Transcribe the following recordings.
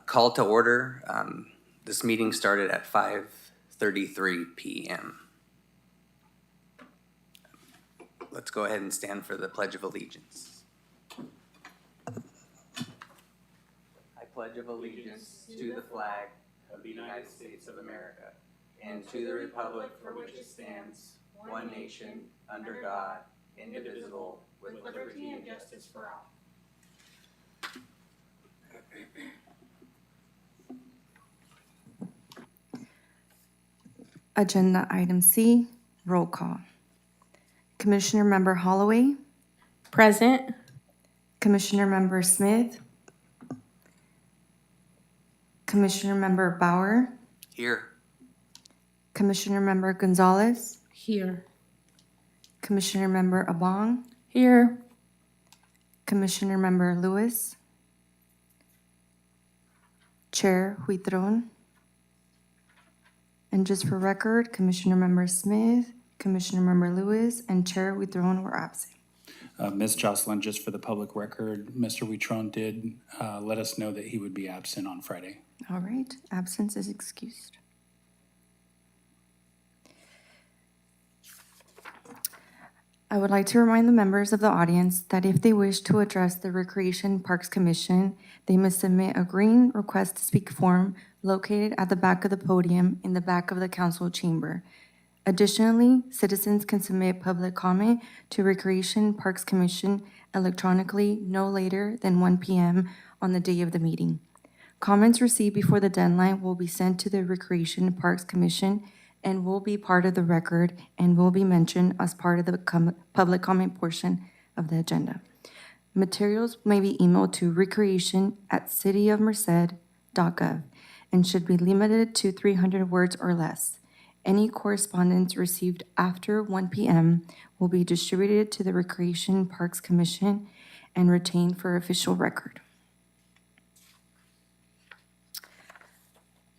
Call to order. This meeting started at 5:33 p.m. Let's go ahead and stand for the Pledge of Allegiance. I pledge of allegiance to the flag of the United States of America and to the republic for which it stands, one nation, under God, indivisible, with liberty and justice for all. Agenda item C, roll call. Commissioner Member Holloway, Present. Commissioner Member Smith, Commissioner Member Bauer, Here. Commissioner Member Gonzalez, Here. Commissioner Member Abong, Here. Commissioner Member Lewis, Chair Huitron, and just for record, Commissioner Member Smith, Commissioner Member Lewis, and Chair Huitron were absent. Ms. Jocelyn, just for the public record, Mr. Huitron did let us know that he would be absent on Friday. All right, absence is excused. I would like to remind the members of the audience that if they wish to address the Recreation Parks Commission, they must submit a green request to speak form located at the back of the podium in the back of the council chamber. Additionally, citizens can submit public comment to Recreation Parks Commission electronically no later than 1 p.m. on the day of the meeting. Comments received before the deadline will be sent to the Recreation Parks Commission and will be part of the record and will be mentioned as part of the public comment portion of the agenda. Materials may be emailed to recreation@cityofmerced.gov and should be limited to 300 words or less. Any correspondence received after 1 p.m. will be distributed to the Recreation Parks Commission and retained for official record.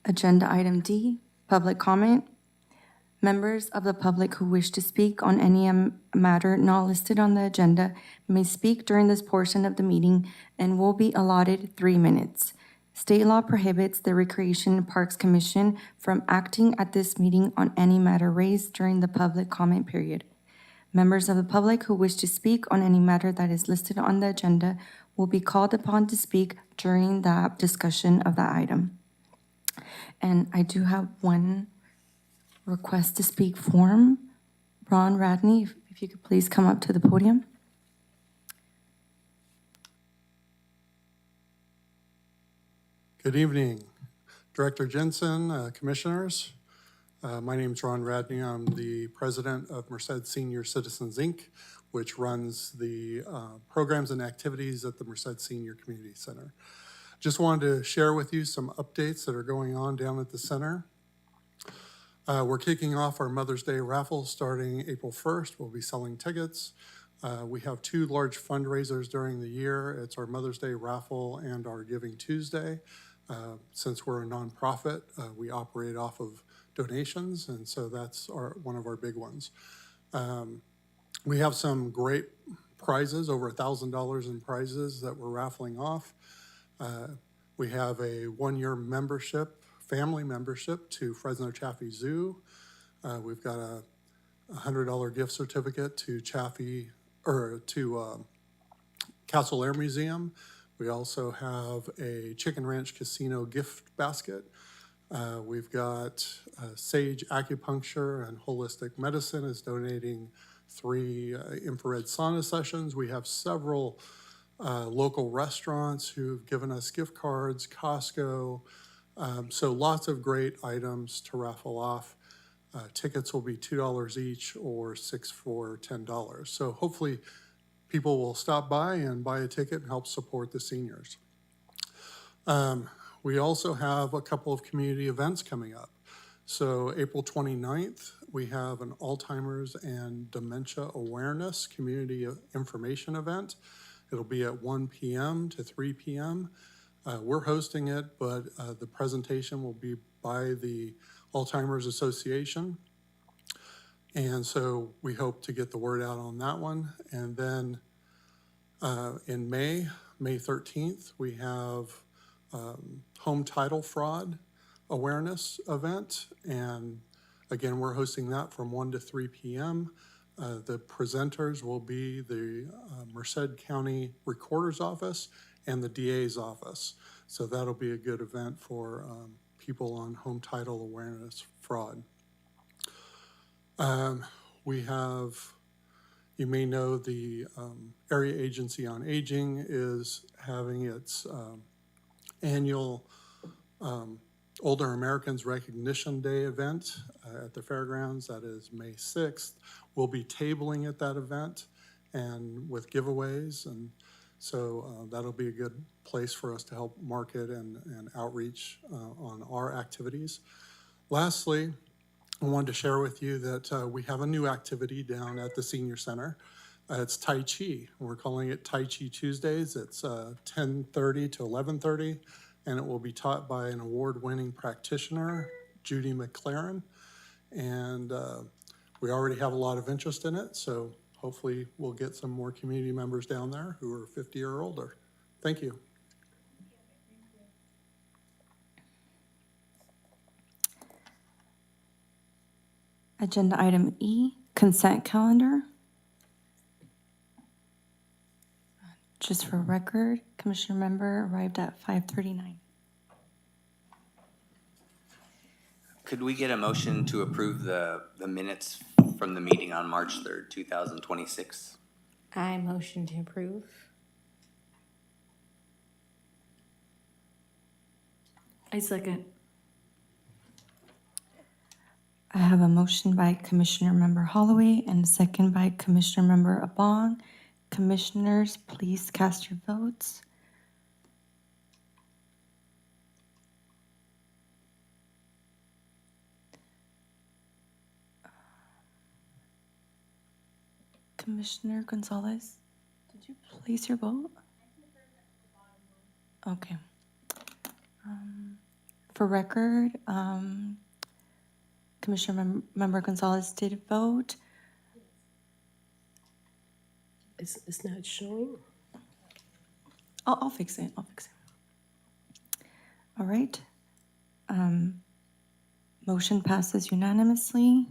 Agenda item D, public comment. Members of the public who wish to speak on any matter not listed on the agenda may speak during this portion of the meeting and will be allotted 3 minutes. State law prohibits the Recreation Parks Commission from acting at this meeting on any matter raised during the public comment period. Members of the public who wish to speak on any matter that is listed on the agenda will be called upon to speak during the discussion of that item. And I do have one request to speak form. Ron Radney, if you could please come up to the podium. Good evening, Director Jensen, commissioners. My name is Ron Radney. I'm the president of Merced Senior Citizens, Inc., which runs the programs and activities at the Merced Senior Community Center. Just wanted to share with you some updates that are going on down at the center. We're kicking off our Mother's Day raffle starting April 1st. We'll be selling tickets. We have 2 large fundraisers during the year. It's our Mother's Day raffle and our Giving Tuesday. Since we're a nonprofit, we operate off of donations, and so that's one of our big ones. We have some great prizes, over $1,000 in prizes that we're raffling off. We have a 1-year membership, family membership to Fresno Chaffee Zoo. We've got a $100 gift certificate to Castle Air Museum. We also have a Chicken Ranch Casino gift basket. We've got Sage Acupuncture and Holistic Medicine is donating 3 infrared sauna sessions. We have several local restaurants who've given us gift cards, Costco. So lots of great items to raffle off. Tickets will be $2 each or 6 for $10. So hopefully people will stop by and buy a ticket and help support the seniors. We also have a couple of community events coming up. So April 29th, we have an Alzheimer's and Dementia Awareness Community Information event. It'll be at 1 p.m. to 3 p.m. We're hosting it, but the presentation will be by the Alzheimer's Association. And so we hope to get the word out on that one. And then in May 13th, we have home title fraud awareness event. And again, we're hosting that from 1 to 3 p.m. The presenters will be the Merced County Recorder's Office and the DA's office. So that'll be a good event for people on home title awareness fraud. We have, you may know, the Area Agency on Aging is having its annual Older Americans Recognition Day event at the fairgrounds. That is May 6th. We'll be tabling at that event and with giveaways, and so that'll be a good place for us to help market and outreach on our activities. Lastly, I wanted to share with you that we have a new activity down at the Senior Center. It's Tai Chi. We're calling it Tai Chi Tuesdays. It's 10:30 to 11:30, and it will be taught by an award-winning practitioner, Judy McLaren. And we already have a lot of interest in it, so hopefully we'll get some more community members down there who are 50 or older. Thank you. Agenda item E, consent calendar. Just for record, Commissioner member arrived at 5:39. Could we get a motion to approve the minutes from the meeting on March 3rd, 2026? I motion to approve. I second. I have a motion by Commissioner member Holloway and a second by Commissioner member Abong. Commissioners, please cast your votes. Commissioner Gonzalez, did you place your vote? Okay. For record, Commissioner member Gonzalez did vote. It's not showing. I'll fix it. All right. Motion passes unanimously.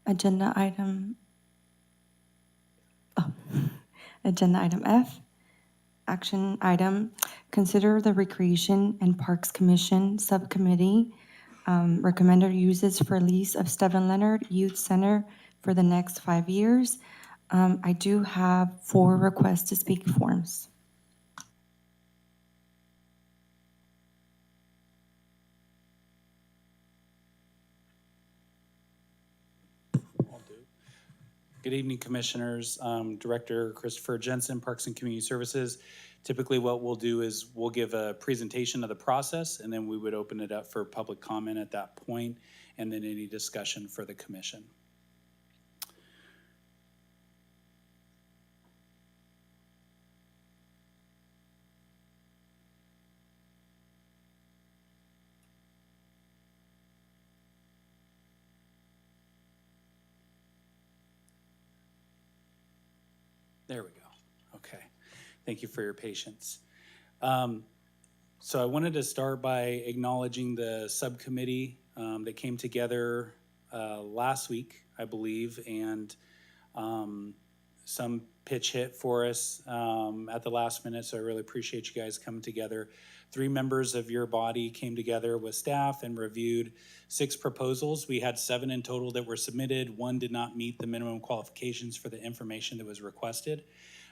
Agenda item F, action item, consider the Recreation and Parks Commission Subcommittee recommended uses for lease of Stephen Leonard Youth Center for the next 5 years. I do have 4 requests to speak forms. Good evening, Commissioners. Director Christopher Jensen, Parks and Community Services. Typically what we'll do is we'll give a presentation of the process, and then we would open it up for public comment at that point, and then any discussion for the commission. There we go. Okay. Thank you for your patience. So I wanted to start by acknowledging the subcommittee that came together last week, I believe, and some pitch hit for us at the last minute, so I really appreciate you guys coming together. 3 members of your body came together with staff and reviewed 6 proposals. We had 7 in total that were submitted. 1 did not meet the minimum qualifications for the information that was requested,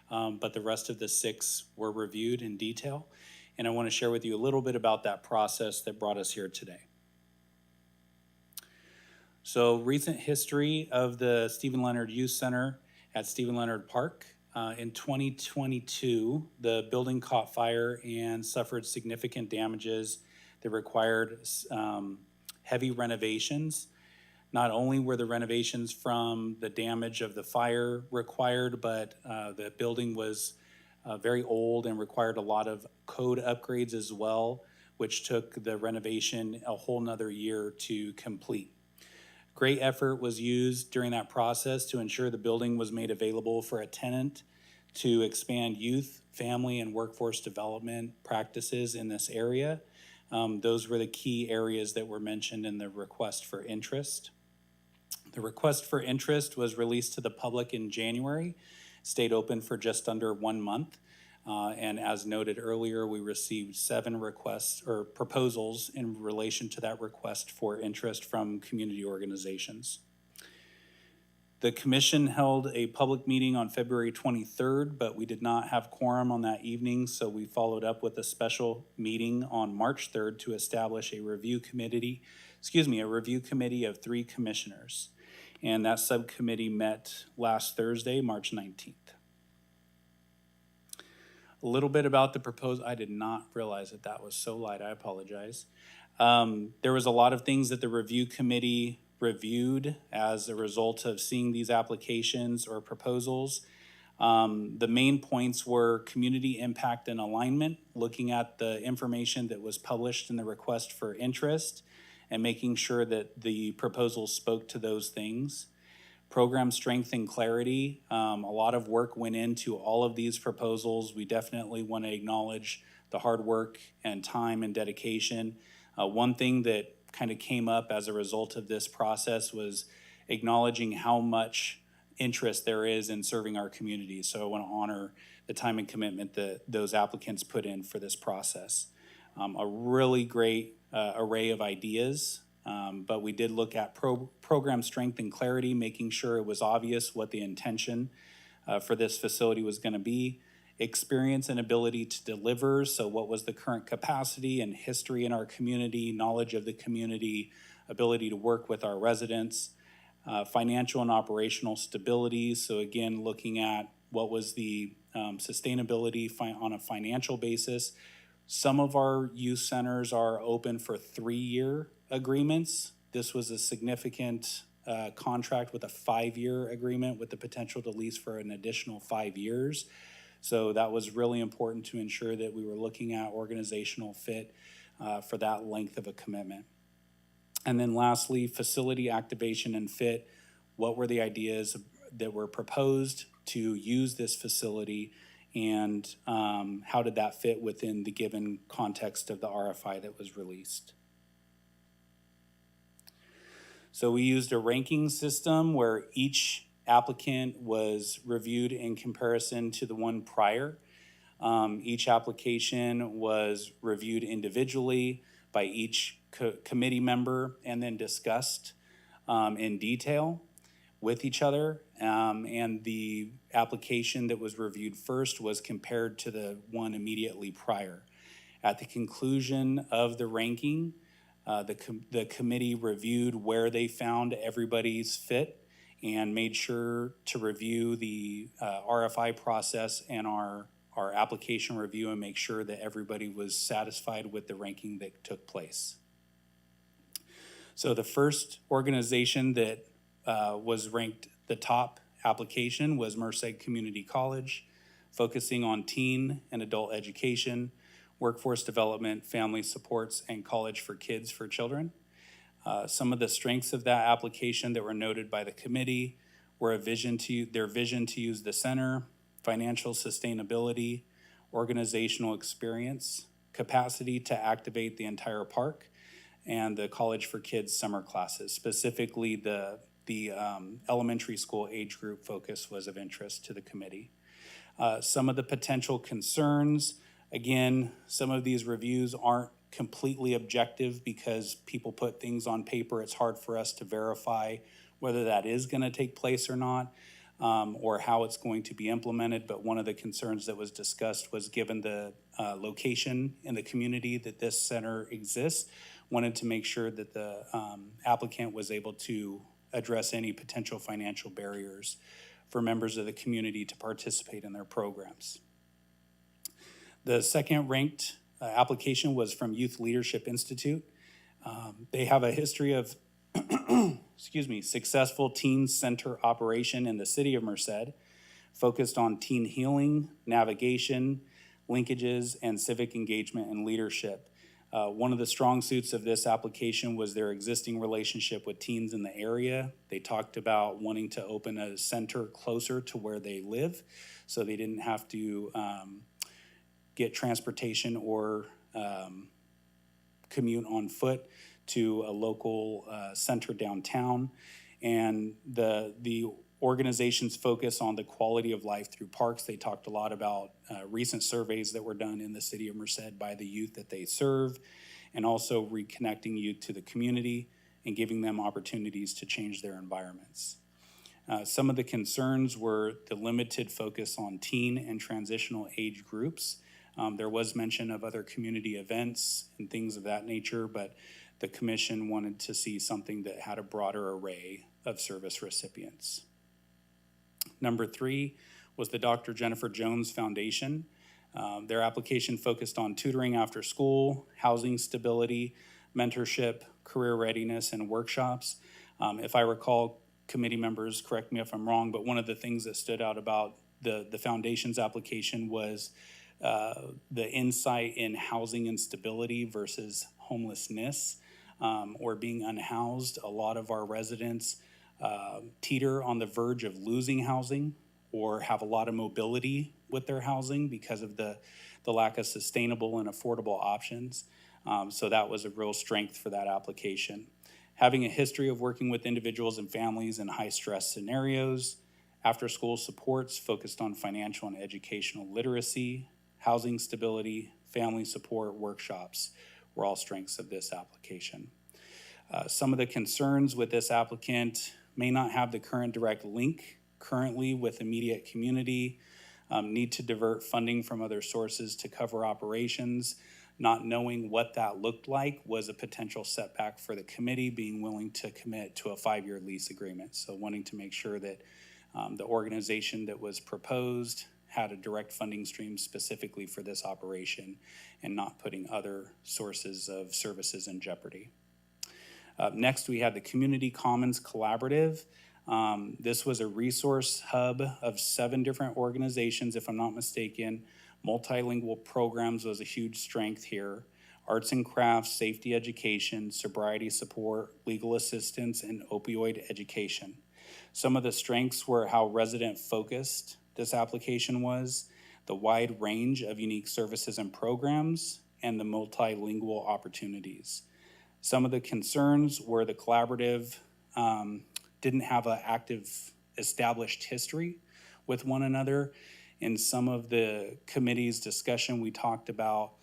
but the rest of the 6 were reviewed in detail. And I want to share with you a little bit about that process that brought us here today. So recent history of the Stephen Leonard Youth Center at Stephen Leonard Park. In 2022, the building caught fire and suffered significant damages that required heavy renovations. Not only were the renovations from the damage of the fire required, but the building was very old and required a lot of code upgrades as well, which took the renovation a whole nother year to complete. Great effort was used during that process to ensure the building was made available for a tenant to expand youth, family, and workforce development practices in this area. Those were the key areas that were mentioned in the request for interest. The request for interest was released to the public in January, stayed open for just under 1 month. And as noted earlier, we received 7 requests or proposals in relation to that request for interest from community organizations. The commission held a public meeting on February 23rd, but we did not have quorum on that evening, so we followed up with a special meeting on March 3rd to establish a review committee of 3 commissioners. And that subcommittee met last Thursday, March 19th. A little bit about the proposed, I did not realize that that was so light, I apologize. There was a lot of things that the review committee reviewed as a result of seeing these applications or proposals. The main points were community impact and alignment, looking at the information that was published in the request for interest and making sure that the proposals spoke to those things. Program strength and clarity. A lot of work went into all of these proposals. We definitely want to acknowledge the hard work and time and dedication. One thing that kind of came up as a result of this process was acknowledging how much interest there is in serving our community. So I want to honor the time and commitment that those applicants put in for this process. A really great array of ideas. But we did look at program strength and clarity, making sure it was obvious what the intention for this facility was going to be. Experience and ability to deliver, so what was the current capacity and history in our community, knowledge of the community, ability to work with our residents. Financial and operational stability, so again, looking at what was the sustainability on a financial basis. Some of our youth centers are open for 3-year agreements. This was a significant contract with a 5-year agreement with the potential to lease for an additional 5 years. So that was really important to ensure that we were looking at organizational fit for that length of a commitment. And then lastly, facility activation and fit. What were the ideas that were proposed to use this facility, and how did that fit within the given context of the RFI that was released? So we used a ranking system where each applicant was reviewed in comparison to the one prior. Each application was reviewed individually by each committee member and then discussed in detail with each other. And the application that was reviewed first was compared to the one immediately prior. At the conclusion of the ranking, the committee reviewed where they found everybody's fit and made sure to review the RFI process and our application review and make sure that everybody was satisfied with the ranking that took place. So the first organization that was ranked the top application was Merced Community College, focusing on teen and adult education, workforce development, family supports, and college for kids for children. Some of the strengths of that application that were noted by the committee were their vision to use the center, financial sustainability, organizational experience, capacity to activate the entire park, and the College for Kids summer classes. Specifically, the elementary school age group focus was of interest to the committee. Some of the potential concerns, again, some of these reviews aren't completely objective because people put things on paper. It's hard for us to verify whether that is going to take place or not, or how it's going to be implemented. But one of the concerns that was discussed was, given the location in the community that this center exists, wanted to make sure that the applicant was able to address any potential financial barriers for members of the community to participate in their programs. The second ranked application was from Youth Leadership Institute. They have a history of successful teen center operation in the city of Merced, focused on teen healing, navigation, linkages, and civic engagement and leadership. One of the strong suits of this application was their existing relationship with teens in the area. They talked about wanting to open a center closer to where they live, so they didn't have to get transportation or commute on foot to a local center downtown. And the organization's focus on the quality of life through parks. They talked a lot about recent surveys that were done in the city of Merced by the youth that they serve, and also reconnecting youth to the community and giving them opportunities to change their environments. Some of the concerns were the limited focus on teen and transitional age groups. There was mention of other community events and things of that nature, but the commission wanted to see something that had a broader array of service recipients. Number 3 was the Dr. Jennifer Jones Foundation. Their application focused on tutoring after school, housing stability, mentorship, career readiness, and workshops. If I recall, committee members, correct me if I'm wrong, but one of the things that stood out about the foundation's application was the insight in housing instability versus homelessness or being unhoused. A lot of our residents teeter on the verge of losing housing or have a lot of mobility with their housing because of the lack of sustainable and affordable options. So that was a real strength for that application. Having a history of working with individuals and families in high stress scenarios, after school supports focused on financial and educational literacy, housing stability, family support, workshops were all strengths of this application. Some of the concerns with this applicant may not have the current direct link currently with immediate community, need to divert funding from other sources to cover operations. Not knowing what that looked like was a potential setback for the committee being willing to commit to a 5-year lease agreement. So wanting to make sure that the organization that was proposed had a direct funding stream specifically for this operation and not putting other sources of services in jeopardy. Next, we had the Community Commons Collaborative. This was a resource hub of 7 different organizations, if I'm not mistaken. Multilingual programs was a huge strength here. Arts and crafts, safety education, sobriety support, legal assistance, and opioid education. Some of the strengths were how resident-focused this application was, the wide range of unique services and programs, and the multilingual opportunities. Some of the concerns were the collaborative didn't have an active established history with one another. In some of the committee's discussion, we talked about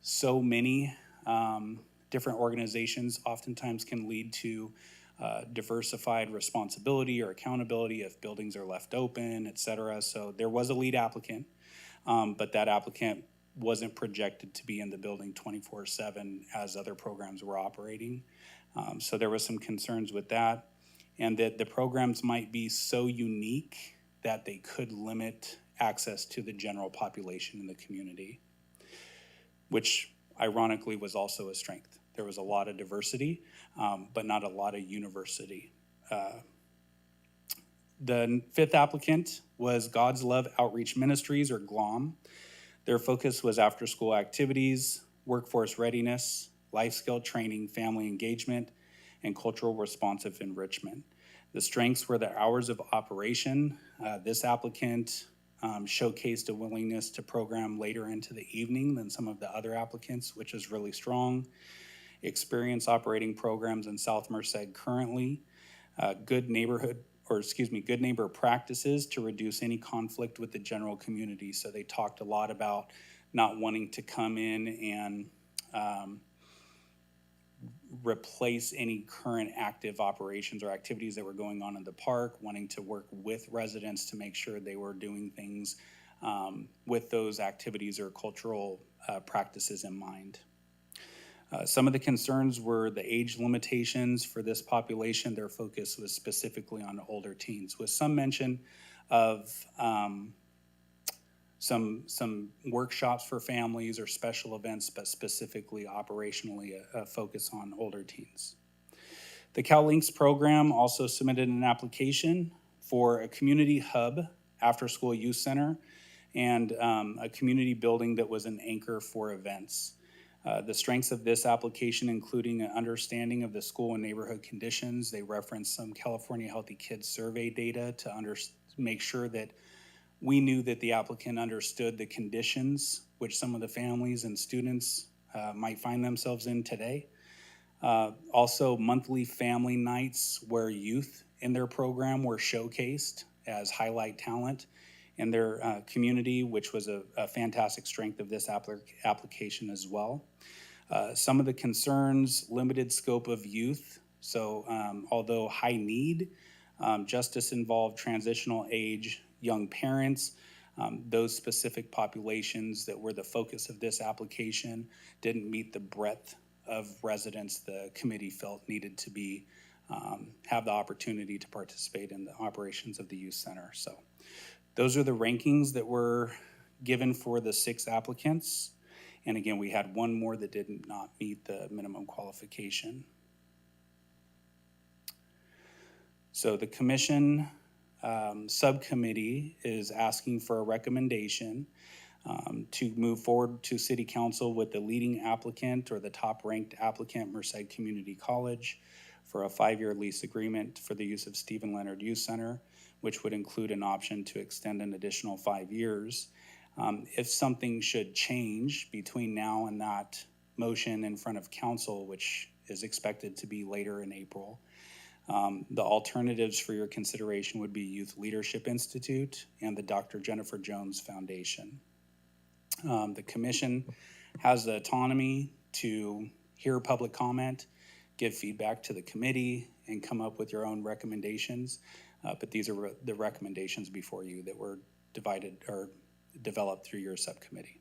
so many different organizations oftentimes can lead to diversified responsibility or accountability if buildings are left open, et cetera. So there was a lead applicant, but that applicant wasn't projected to be in the building 24/7 as other programs were operating. So there was some concerns with that, and that the programs might be so unique that they could limit access to the general population in the community, which ironically was also a strength. There was a lot of diversity, but not a lot of university. The 5th applicant was God's Love Outreach Ministries, or GLOM. Their focus was after-school activities, workforce readiness, life skill training, family engagement, and cultural responsive enrichment. The strengths were the hours of operation. This applicant showcased a willingness to program later into the evening than some of the other applicants, which is really strong. Experience operating programs in South Merced currently. Good neighbor practices to reduce any conflict with the general community. So they talked a lot about not wanting to come in and replace any current active operations or activities that were going on in the park, wanting to work with residents to make sure they were doing things with those activities or cultural practices in mind. Some of the concerns were the age limitations for this population. Their focus was specifically on older teens, with some mention of some workshops for families or special events, but specifically operationally a focus on older teens. The CalLinks program also submitted an application for a community hub after-school youth center and a community building that was an anchor for events. The strengths of this application, including an understanding of the school and neighborhood conditions. They reference some California Healthy Kids survey data to make sure that we knew that the applicant understood the conditions which some of the families and students might find themselves in today. Also, monthly family nights where youth in their program were showcased as highlight talent in their community, which was a fantastic strength of this application as well. Some of the concerns, limited scope of youth. So although high need, justice involved transitional age, young parents, those specific populations that were the focus of this application didn't meet the breadth of residents the committee felt needed to be have the opportunity to participate in the operations of the youth center. So those are the rankings that were given for the 6 applicants. And again, we had one more that did not meet the minimum qualification. So the commission subcommittee is asking for a recommendation to move forward to City Council with the leading applicant or the top ranked applicant, Merced Community College, for a 5-year lease agreement for the use of Stephen Leonard Youth Center, which would include an option to extend an additional 5 years. If something should change between now and that motion in front of council, which is expected to be later in April, the alternatives for your consideration would be Youth Leadership Institute and the Dr. Jennifer Jones Foundation. The commission has the autonomy to hear public comment, give feedback to the committee, and come up with your own recommendations. But these are the recommendations before you that were divided or developed through your subcommittee.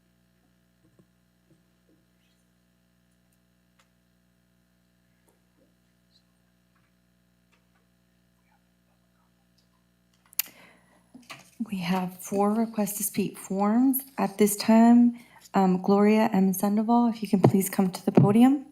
We have 4 requests to speak forms. At this time, Gloria M. Sandoval, if you can please come to the podium.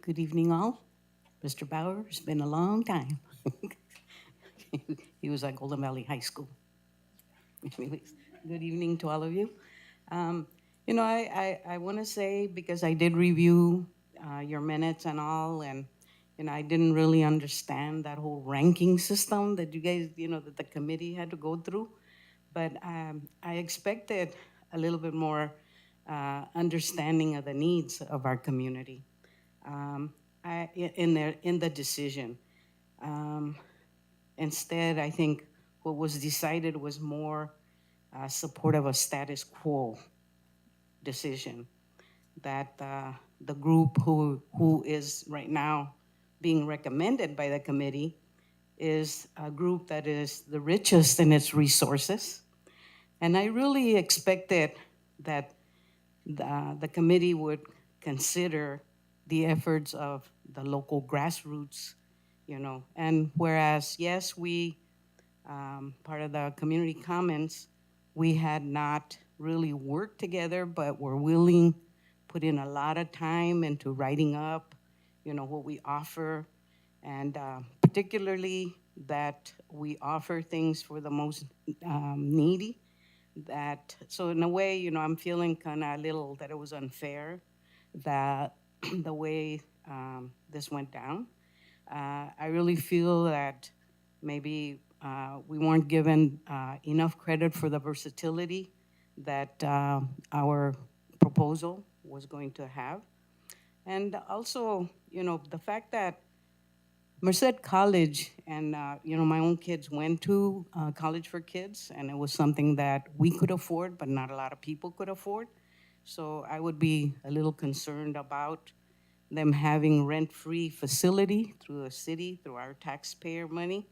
Good evening, all. Mr. Bauer, it's been a long time. He was at Golden Valley High School. Anyways, good evening to all of you. You know, I want to say, because I did review your minutes and all, and I didn't really understand that whole ranking system that you guys, that the committee had to go through. But I expected a little bit more understanding of the needs of our community. In the decision. Instead, I think what was decided was more support of a status quo decision, that the group who is right now being recommended by the committee is a group that is the richest in its resources. And I really expected that the committee would consider the efforts of the local grassroots, and whereas, yes, we, part of the community comments, we had not really worked together, but were willing, put in a lot of time into writing up, what we offer, and particularly that we offer things for the most needy. So in a way, I'm feeling kind of a little that it was unfair that the way this went down. I really feel that maybe we weren't given enough credit for the versatility that our proposal was going to have. And also, the fact that Merced College and, my own kids went to College for Kids, and it was something that we could afford, but not a lot of people could afford. So I would be a little concerned about them having rent-free facility through the city, through our taxpayer money.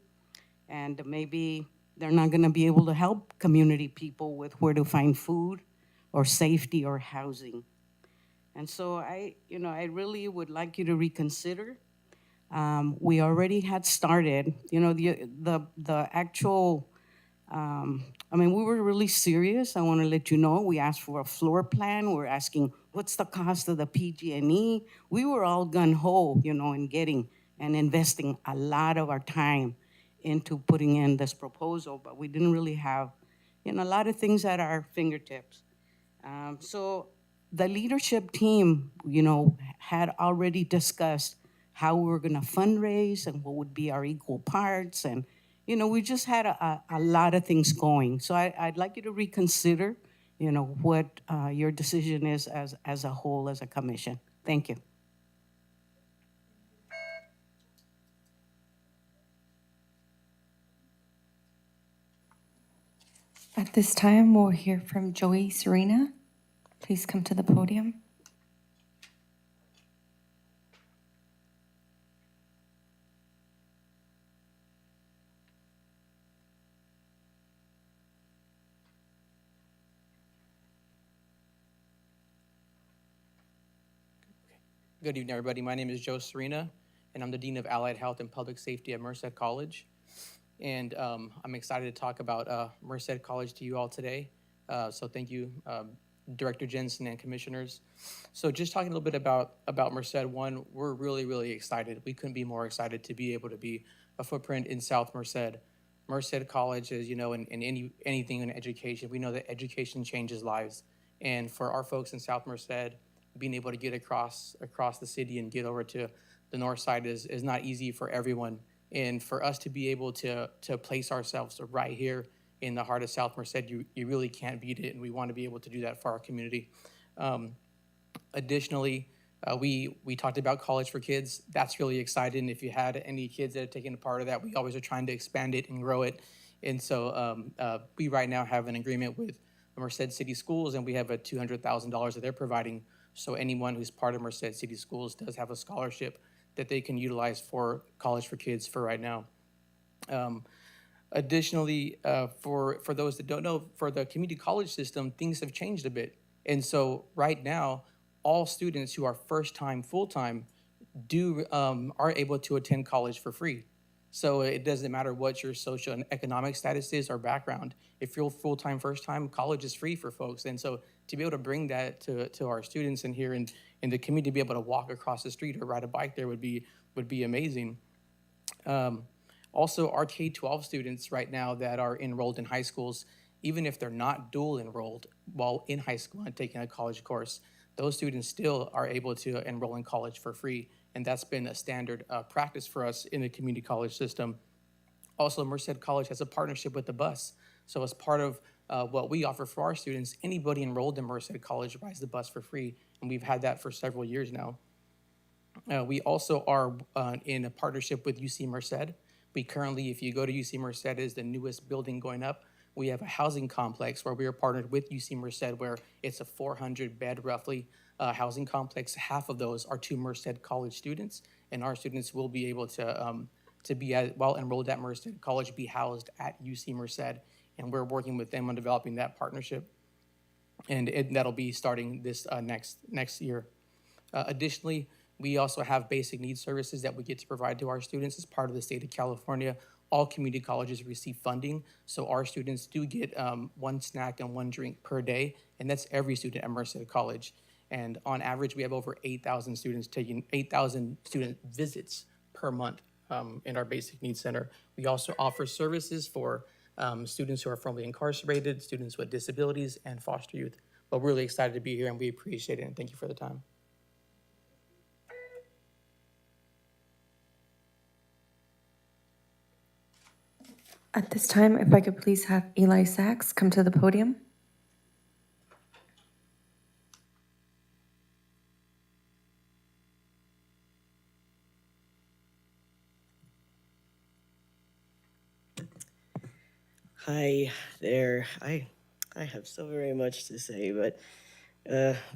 And maybe they're not gonna be able to help community people with where to find food or safety or housing. And so I really would like you to reconsider. We already had started, the actual I mean, we were really serious. I want to let you know. We asked for a floor plan. We're asking, what's the cost of the PG&E? We were all gun-ho, you know, in getting and investing a lot of our time into putting in this proposal, but we didn't really have, you know, a lot of things at our fingertips. So the leadership team, you know, had already discussed how we were gonna fundraise and what would be our equal parts. And, you know, we just had a lot of things going. So I'd like you to reconsider, you know, what your decision is as a whole, as a commission. Thank you. At this time, we'll hear from Joey Serena. Please come to the podium. Good evening, everybody. My name is Joe Serena, and I'm the Dean of Allied Health and Public Safety at Merced College. And I'm excited to talk about Merced College to you all today. So thank you, Director Jensen and commissioners. So just talking a little bit about Merced. One, we're really, really excited. We couldn't be more excited to be able to be a footprint in South Merced. Merced College is, you know, in anything in education, we know that education changes lives. And for our folks in South Merced, being able to get across the city and get over to the north side is not easy for everyone. And for us to be able to place ourselves right here in the heart of South Merced, you really can't beat it, and we want to be able to do that for our community. Additionally, we talked about College for Kids. That's really exciting. If you had any kids that are taking a part of that, we always are trying to expand it and grow it. And so we right now have an agreement with Merced City Schools, and we have a $200,000 that they're providing. So anyone who's part of Merced City Schools does have a scholarship that they can utilize for College for Kids for right now. Additionally, for those that don't know, for the community college system, things have changed a bit. And so right now, all students who are first-time, full-time are able to attend college for free. So it doesn't matter what your social and economic status is or background. If you're full-time, first-time, college is free for folks. And so to be able to bring that to our students in here in the community, to be able to walk across the street or ride a bike there would be amazing. Also, our K-12 students right now that are enrolled in high schools, even if they're not dual enrolled while in high school and taking a college course, those students still are able to enroll in college for free. And that's been a standard practice for us in the community college system. Also, Merced College has a partnership with the bus. So as part of what we offer for our students, anybody enrolled in Merced College rides the bus for free. And we've had that for several years now. We also are in a partnership with UC Merced. We currently, if you go to UC Merced, is the newest building going up. We have a housing complex where we are partnered with UC Merced, where it's a 400-bed, roughly, housing complex. Half of those are to Merced College students, and our students will be able to be, while enrolled at Merced College, be housed at UC Merced, and we're working with them on developing that partnership, and that'll be starting this next year. Additionally, we also have basic needs services that we get to provide to our students as part of the state of California. All community colleges receive funding, so our students do get one snack and one drink per day, and that's every student at Merced College. And on average, we have over 8,000 students taking 8,000 student visits per month in our basic needs center. We also offer services for students who are formerly incarcerated, students with disabilities, and foster youth. But we're really excited to be here, and we appreciate it, and thank you for the time. At this time, if I could please have Eli Sachs come to the podium. Hi there. I have so very much to say, but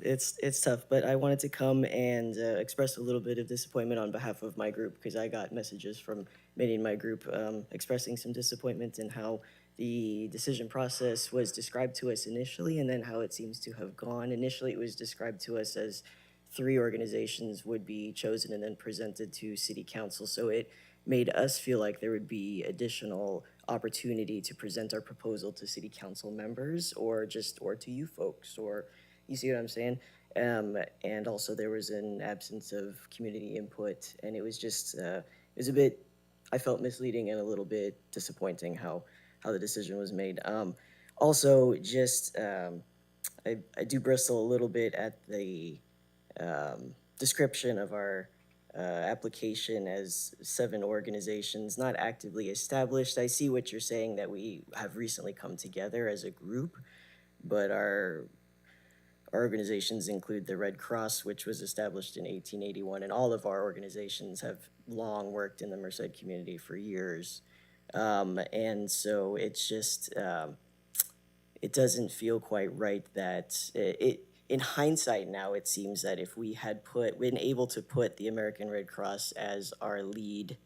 it's tough. But I wanted to come and express a little bit of disappointment on behalf of my group, because I got messages from many in my group expressing some disappointment in how the decision process was described to us initially, and then how it seems to have gone. Initially, it was described to us as 3 organizations would be chosen and then presented to City Council. So it made us feel like there would be additional opportunity to present our proposal to city council members or to you folks, or you see what I'm saying? And also there was an absence of community input, and it was just, it was a bit, I felt misleading and a little bit disappointing how the decision was made. Also, just, I do bristle a little bit at the description of our application as 7 organizations not actively established. I see what you're saying, that we have recently come together as a group, but our organizations include the Red Cross, which was established in 1881, and all of our organizations have long worked in the Merced community for years. And so it's just, it doesn't feel quite right that in hindsight now, it seems that if we had been able to put the American Red Cross as our lead,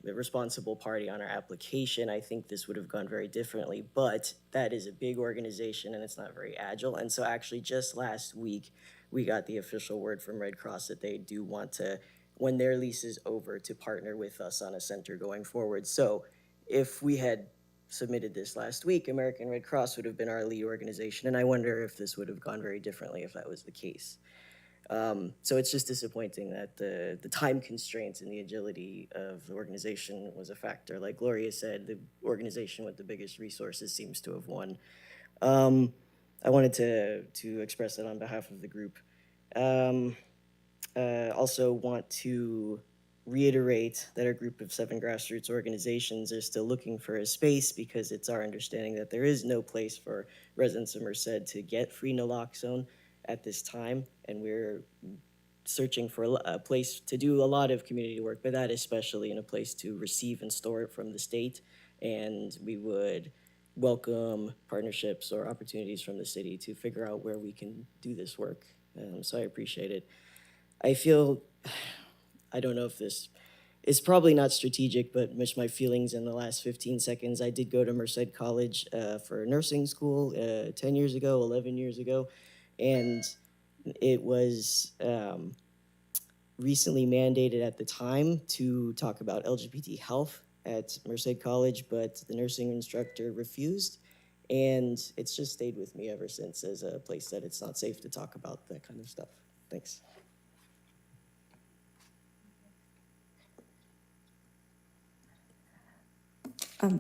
the responsible party on our application, I think this would have gone very differently. But that is a big organization and it's not very agile. And so actually just last week, we got the official word from Red Cross that they do want to, when their lease is over, to partner with us on a center going forward. So if we had submitted this last week, American Red Cross would have been our lead organization, and I wonder if this would have gone very differently if that was the case. So it's just disappointing that the time constraints and the agility of the organization was a factor. Like Gloria said, the organization with the biggest resources seems to have won. I wanted to express that on behalf of the group. Also want to reiterate that our group of 7 grassroots organizations are still looking for a space, because it's our understanding that there is no place for residents of Merced to get free naloxone at this time, and we're searching for a place to do a lot of community work, but that especially in a place to receive and store it from the state, and we would welcome partnerships or opportunities from the city to figure out where we can do this work. So I appreciate it. I feel, I don't know if this is probably not strategic, but much my feelings in the last 15 seconds. I did go to Merced College for nursing school 10 years ago, 11 years ago, and it was recently mandated at the time to talk about LGBT health at Merced College, but the nursing instructor refused, and it's just stayed with me ever since as a place that it's not safe to talk about that kind of stuff. Thanks.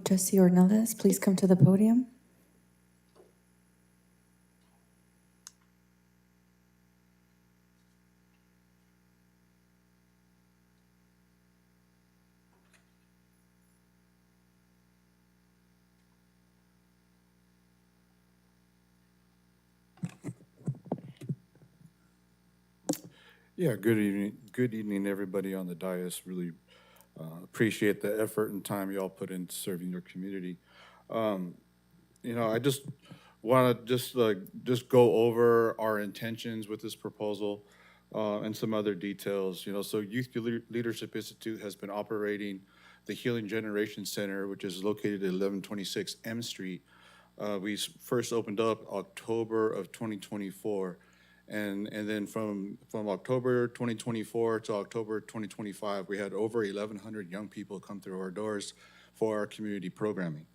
Trustee Ornelas, please come to the podium. Yeah, good evening. Good evening, everybody on the dais. Really appreciate the effort and time y'all put into serving your community. I just want to just go over our intentions with this proposal and some other details. So Youth Leadership Institute has been operating the Healing Generation Center, which is located at 1126 M Street. We first opened up October of 2024. And then from October 2024 to October 2025, we had over 1,100 young people come through our doors for our community programming.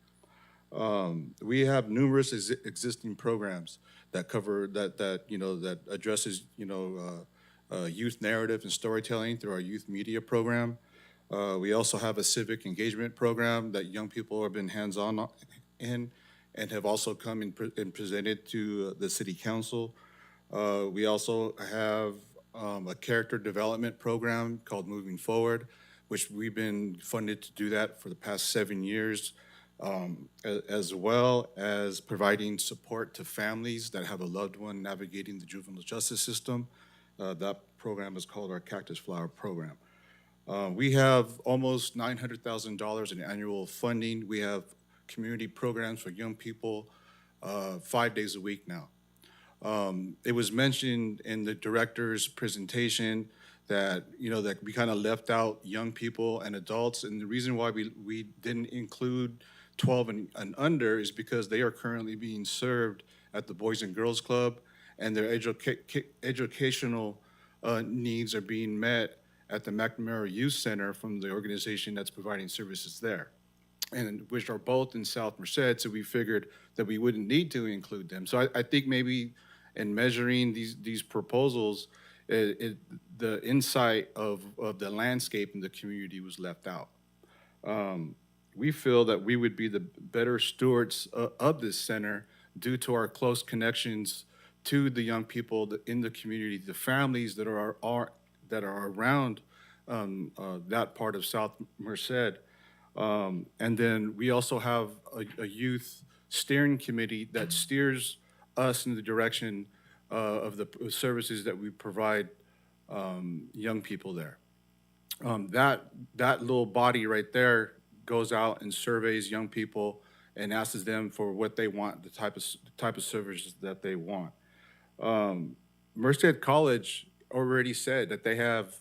We have numerous existing programs that cover that addresses youth narrative and storytelling through our youth media program. We also have a civic engagement program that young people have been hands-on in and have also come and presented to the city council. We also have a character development program called Moving Forward, which we've been funded to do that for the past 7 years, as well as providing support to families that have a loved one navigating the juvenile justice system. That program is called our Cactus Flower Program. We have almost $900,000 in annual funding. We have community programs for young people 5 days a week now. It was mentioned in the director's presentation that, that we kind of left out young people and adults. And the reason why we didn't include 12 and under is because they are currently being served at the Boys and Girls Club, and their educational needs are being met at the McNamara Youth Center from the organization that's providing services there, and which are both in South Merced, so we figured that we wouldn't need to include them. So I think maybe in measuring these proposals, the insight of the landscape in the community was left out. We feel that we would be the better stewards of this center due to our close connections to the young people in the community, the families that are around that part of South Merced. And then we also have a youth steering committee that steers us in the direction of the services that we provide young people there. That little body right there goes out and surveys young people and asks them for what they want, the type of services that they want. Merced College already said that they have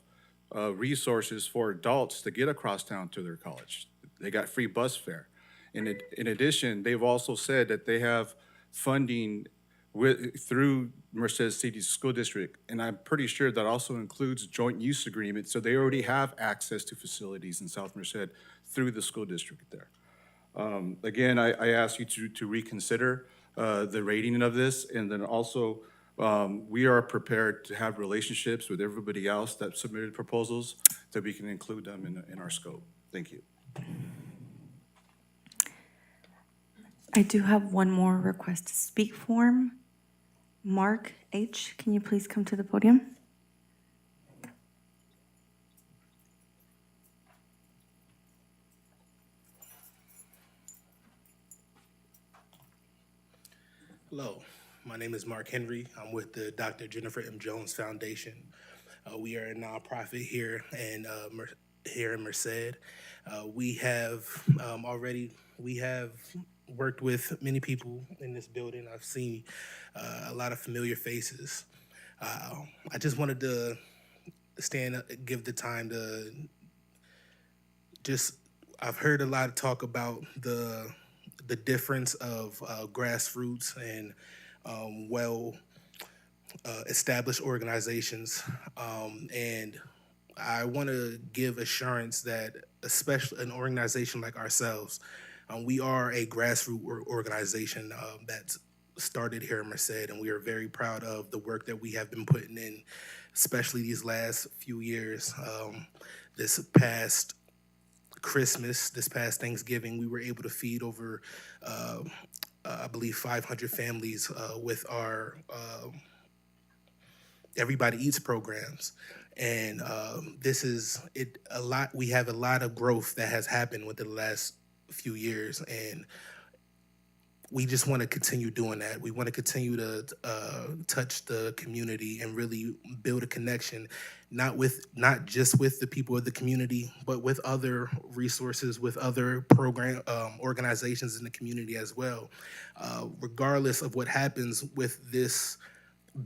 resources for adults to get across town to their college. They got free bus fare. In addition, they've also said that they have funding through Merced City School District, and I'm pretty sure that also includes joint use agreements, so they already have access to facilities in South Merced through the school district there. Again, I ask you to reconsider the rating of this, and then also we are prepared to have relationships with everybody else that submitted proposals that we can include them in our scope. Thank you. I do have one more request to speak form. Mark H., can you please come to the podium? Hello, my name is Mark Henry. I'm with the Dr. Jennifer M. Jones Foundation. We are a nonprofit here in Merced. We have worked with many people in this building. I've seen a lot of familiar faces. I just wanted to give the time to I've heard a lot of talk about the difference of grassroots and established organizations. And I want to give assurance that, especially an organization like ourselves, we are a grassroots organization that's started here in Merced, and we are very proud of the work that we have been putting in, especially these last few years. This past Christmas, this past Thanksgiving, we were able to feed over, I believe, 500 families with our Everybody Eats programs. And this is it. A lot. We have a lot of growth that has happened within the last few years, and we just want to continue doing that. We want to continue to touch the community and really build a connection, not just with the people of the community, but with other resources, with other organizations in the community as well. Regardless of what happens with this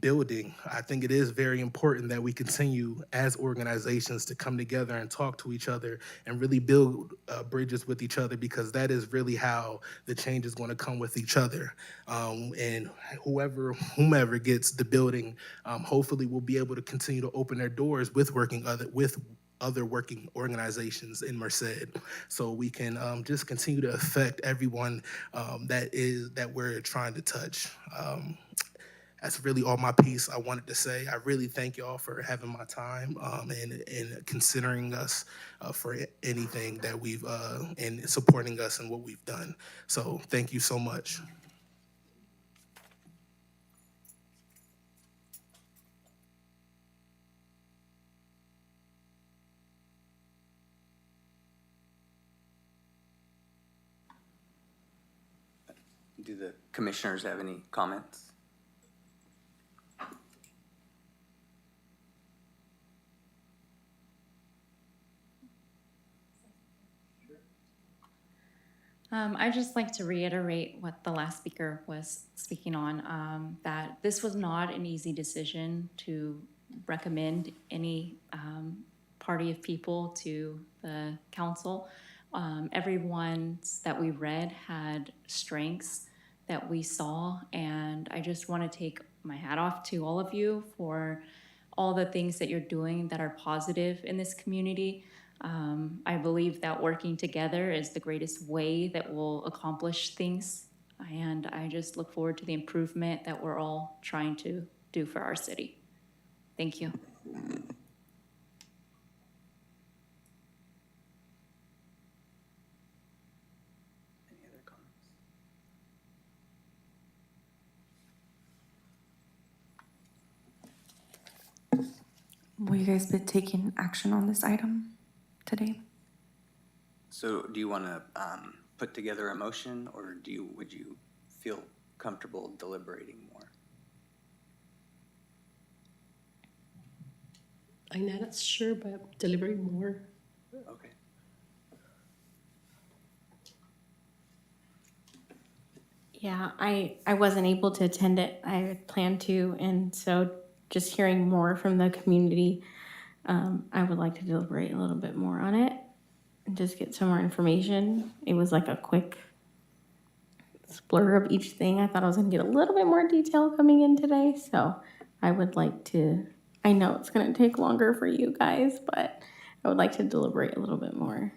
building, I think it is very important that we continue as organizations to come together and talk to each other and really build bridges with each other, because that is really how the change is going to come with each other. And whomever gets the building, hopefully will be able to continue to open their doors with other working organizations in Merced, so we can just continue to affect everyone that we're trying to touch. That's really all my piece I wanted to say. I really thank y'all for having my time and considering us for anything that we've and supporting us in what we've done. So thank you so much. Do the commissioners have any comments? I'd just like to reiterate what the last speaker was speaking on, that this was not an easy decision to recommend any party of people to the council. Everyone that we read had strengths that we saw, and I just want to take my hat off to all of you for all the things that you're doing that are positive in this community. I believe that working together is the greatest way that we'll accomplish things. And I just look forward to the improvement that we're all trying to do for our city. Thank you. Any other comments? Will you guys be taking action on this item today? So do you want to put together a motion, or would you feel comfortable deliberating more? I'm not sure, but delivering more. Okay. Yeah, I wasn't able to attend it. I had planned to, and so just hearing more from the community, I would like to deliberate a little bit more on it and just get some more information. It was like a quick splur of each thing. I thought I was going to get a little bit more detail coming in today, so I would like to, I know it's going to take longer for you guys, but I would like to deliberate a little bit more.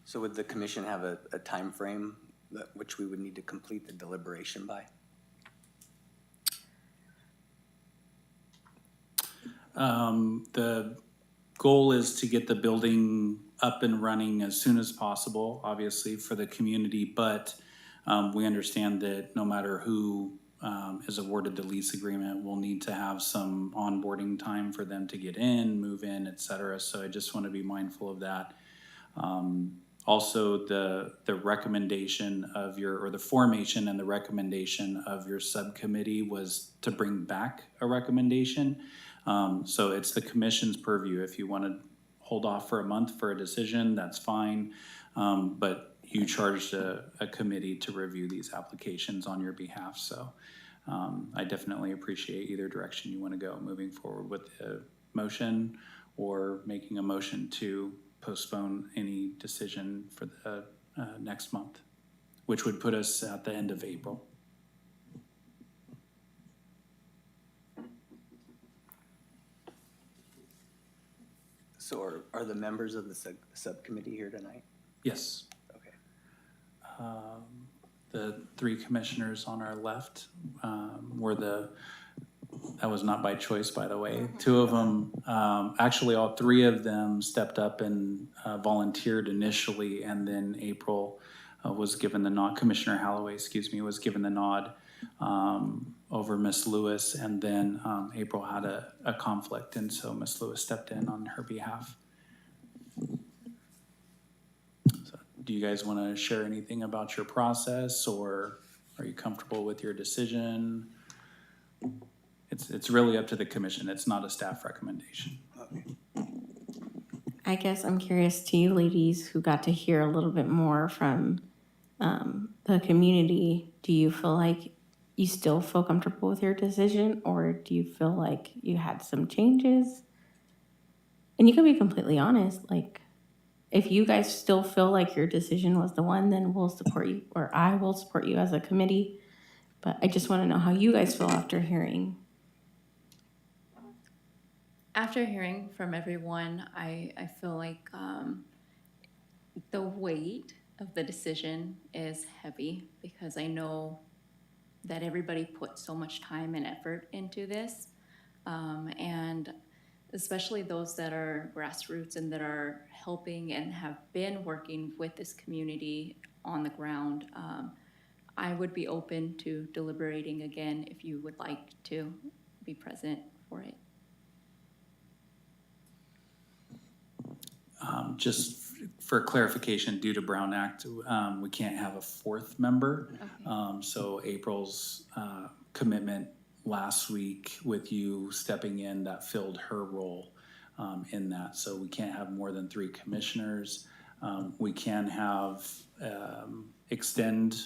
So would the commission have a time frame which we would need to complete the deliberation by? The goal is to get the building up and running as soon as possible, obviously, for the community, but we understand that no matter who is awarded the lease agreement, we'll need to have some onboarding time for them to get in, move in, et cetera. So I just want to be mindful of that. Also, the recommendation of or the formation and the recommendation of your subcommittee was to bring back a recommendation. So it's the commission's purview. If you want to hold off for a month for a decision, that's fine. But you charged a committee to review these applications on your behalf. So I definitely appreciate either direction you want to go, moving forward with the motion or making a motion to postpone any decision for the next month, which would put us at the end of April. So are the members of the subcommittee here tonight? Yes. Okay. The three commissioners on our left were that was not by choice, by the way. Two of them, actually all three of them stepped up and volunteered initially, and then April was given the nod, Commissioner Holloway, excuse me, was given the nod over Miss Lewis, and then April had a conflict, and so Miss Lewis stepped in on her behalf. So, do you guys want to share anything about your process, or are you comfortable with your decision? It's really up to the commission. It's not a staff recommendation. Okay. I guess I'm curious to you ladies who got to hear a little bit more from the community. Do you feel like you still feel comfortable with your decision, or do you feel like you had some changes? And you can be completely honest. Like, if you guys still feel like your decision was the one, then we'll support you, or I will support you as a committee. But I just want to know how you guys feel after hearing. After hearing from everyone, I feel like the weight of the decision is heavy, because I know that everybody put so much time and effort into this. And especially those that are grassroots and that are helping and have been working with this community on the ground. I would be open to deliberating again if you would like to be present for it. Just for clarification, due to Brown Act, we can't have a fourth member. Okay. So April's commitment last week with you stepping in, that filled her role in that. So we can't have more than 3 commissioners. We can have extend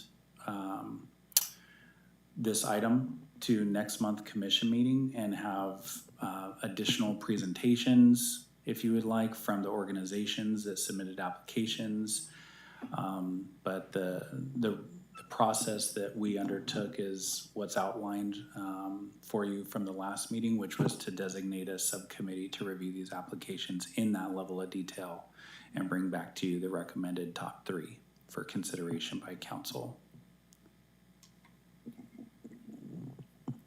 this item to next month commission meeting and have additional presentations, if you would like, from the organizations that submitted applications. But the process that we undertook is what's outlined for you from the last meeting, which was to designate a subcommittee to review these applications in that level of detail and bring back to you the recommended top 3 for consideration by council.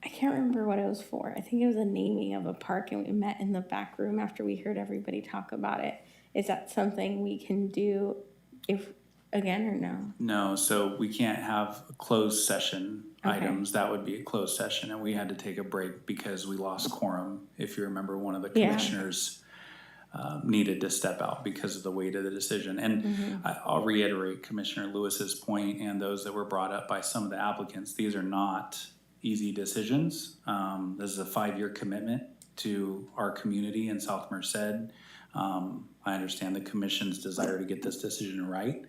I can't remember what it was for. I think it was the naming of a park, and we met in the back room after we heard everybody talk about it. Is that something we can do if, again, or no? No, so we can't have closed session Okay. items. That would be a closed session, and we had to take a break because we lost quorum. If you remember, one of the Yeah. commissioners needed to step out because of the weight of the decision. And I'll reiterate Commissioner Lewis's point and those that were brought up by some of the applicants. These are not easy decisions. This is a 5-year commitment to our community in South Merced. I understand the commission's desire to get this decision right.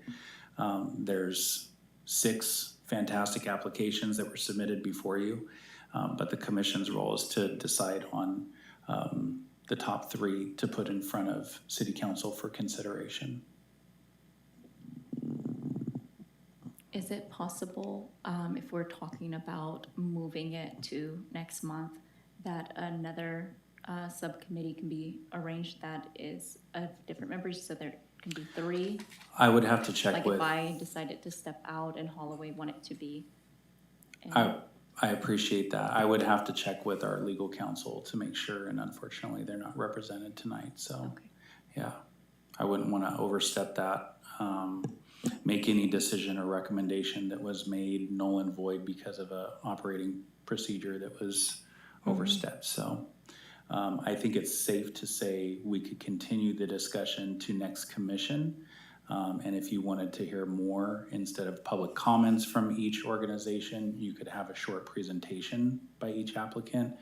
There's 6 fantastic applications that were submitted before you, but the commission's role is to decide on the top 3 to put in front of City Council for consideration. Is it possible, if we're talking about moving it to next month, that another subcommittee can be arranged that is of different members, so there can be 3? I would have to check Like with. if I decided to step out and Holloway wanted to be. I appreciate that. I would have to check with our legal counsel to make sure, and unfortunately, they're not represented tonight, so, Okay. yeah. I wouldn't want to overstep that, make any decision or recommendation that was made null and void because of a operating procedure that was overstepped, so. I think it's safe to say we could continue the discussion to next commission. And if you wanted to hear more, instead of public comments from each organization, you could have a short presentation by each applicant.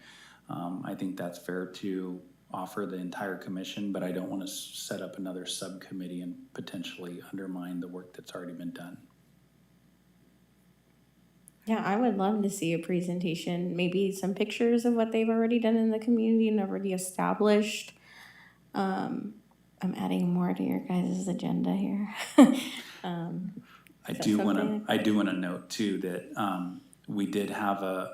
I think that's fair to offer the entire commission, but I don't want to set up another subcommittee and potentially undermine the work that's already been done. Yeah, I would love to see a presentation, maybe some pictures of what they've already done in the community and already established. I'm adding more to your guys' agenda here. I do want something? to note too that we did have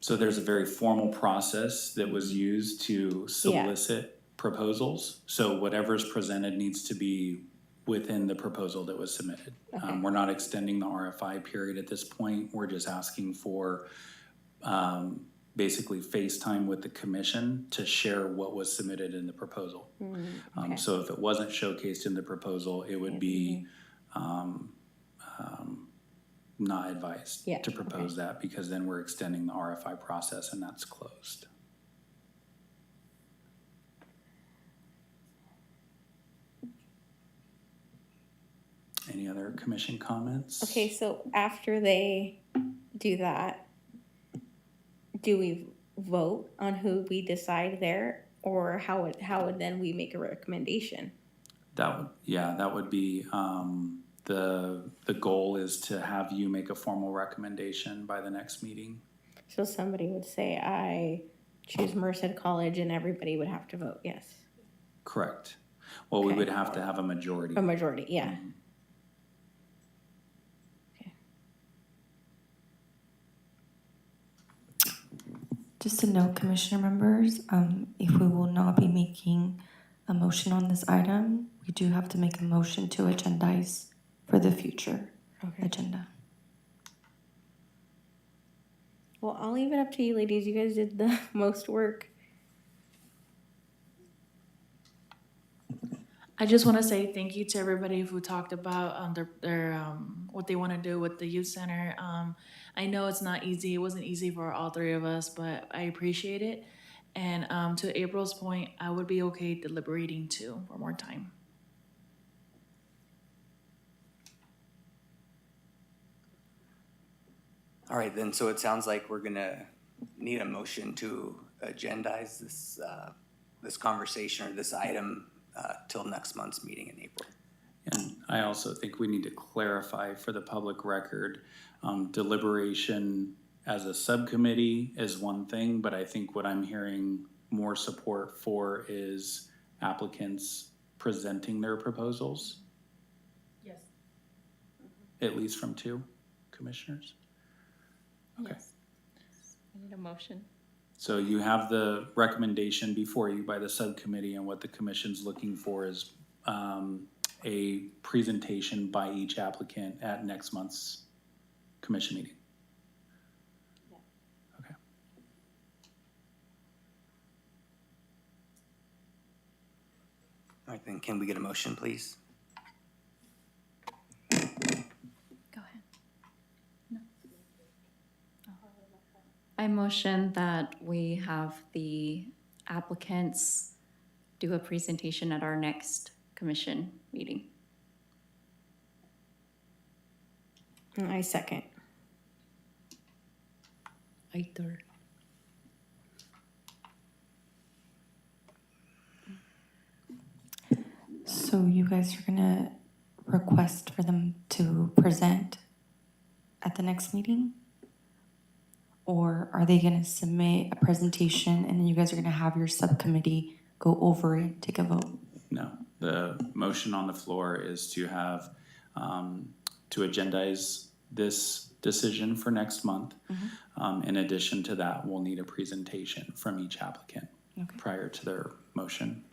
so there's a very formal process that was used to solicit proposals. So whatever's presented needs to be within the proposal that was submitted. Okay. We're not extending the RFI period at this point. We're just asking for basically FaceTime with the commission to share what was submitted in the proposal. Okay. So if it wasn't showcased in the proposal, it would be not advised Yeah, to propose that, because then we're extending the RFI process and that's closed. Any other commission comments? Okay, so after they do that, do we vote on who we decide there, or how would then we make a recommendation? That would be, the goal is to have you make a formal recommendation by the next meeting. So somebody would say, I choose Merced College, and everybody would have to vote yes. Correct. Well, we Okay. would have to have a majority. A majority, yeah. Okay. Just a note, Commissioner members, if we will not be making a motion on this item, we do have to make a motion to agendize for the future Okay. agenda. Well, I'll leave it up to you ladies. You guys did the most work. I just want to say thank you to everybody who talked about their what they want to do with the youth center. I know it's not easy. It wasn't easy for all 3 of us, but I appreciate it. And to April's point, I would be okay deliberating too for more time. All right, then, so it sounds like we're gonna need a motion to agendize this conversation or this item till next month's meeting in April. And I also think we need to clarify for the public record, deliberation as a subcommittee is one thing, but I think what I'm hearing more support for is applicants presenting their proposals. Yes. At least from 2 commissioners? Okay. Yes. I need a motion. So you have the recommendation before you by the subcommittee, and what the commission's looking for is a presentation by each applicant at next month's commission meeting. Okay. All right, then can we get a motion, please? Go ahead. No. I motion that we have the applicants do a presentation at our next commission meeting. I second. I third. So you guys are gonna request for them to present at the next meeting? Or are they gonna submit a presentation and then you guys are gonna have your subcommittee go over it, take a vote? No, the motion on the floor is to have, to agendize this decision for next month. In addition to that, we'll need a presentation from each applicant prior to their motion.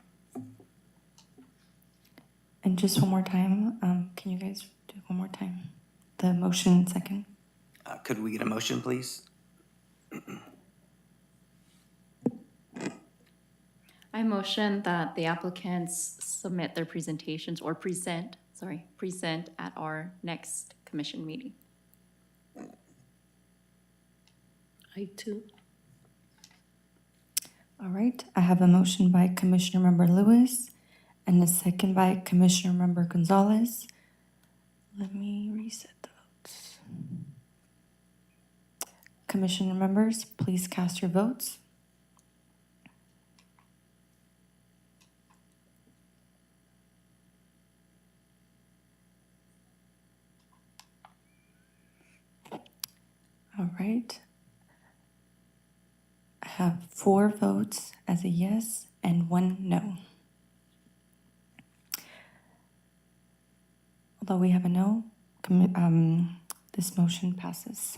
And just one more time, can you guys do it one more time? The motion second? Could we get a motion, please? I motion that the applicants submit their presentations or present at our next commission meeting. I too. All right, I have a motion by Commissioner Member Lewis and a second by Commissioner Member Gonzalez. Let me reset the votes. Commissioner members, please cast your votes. All right. I have 4 votes as a yes and 1 no. Although we have a no, this motion passes.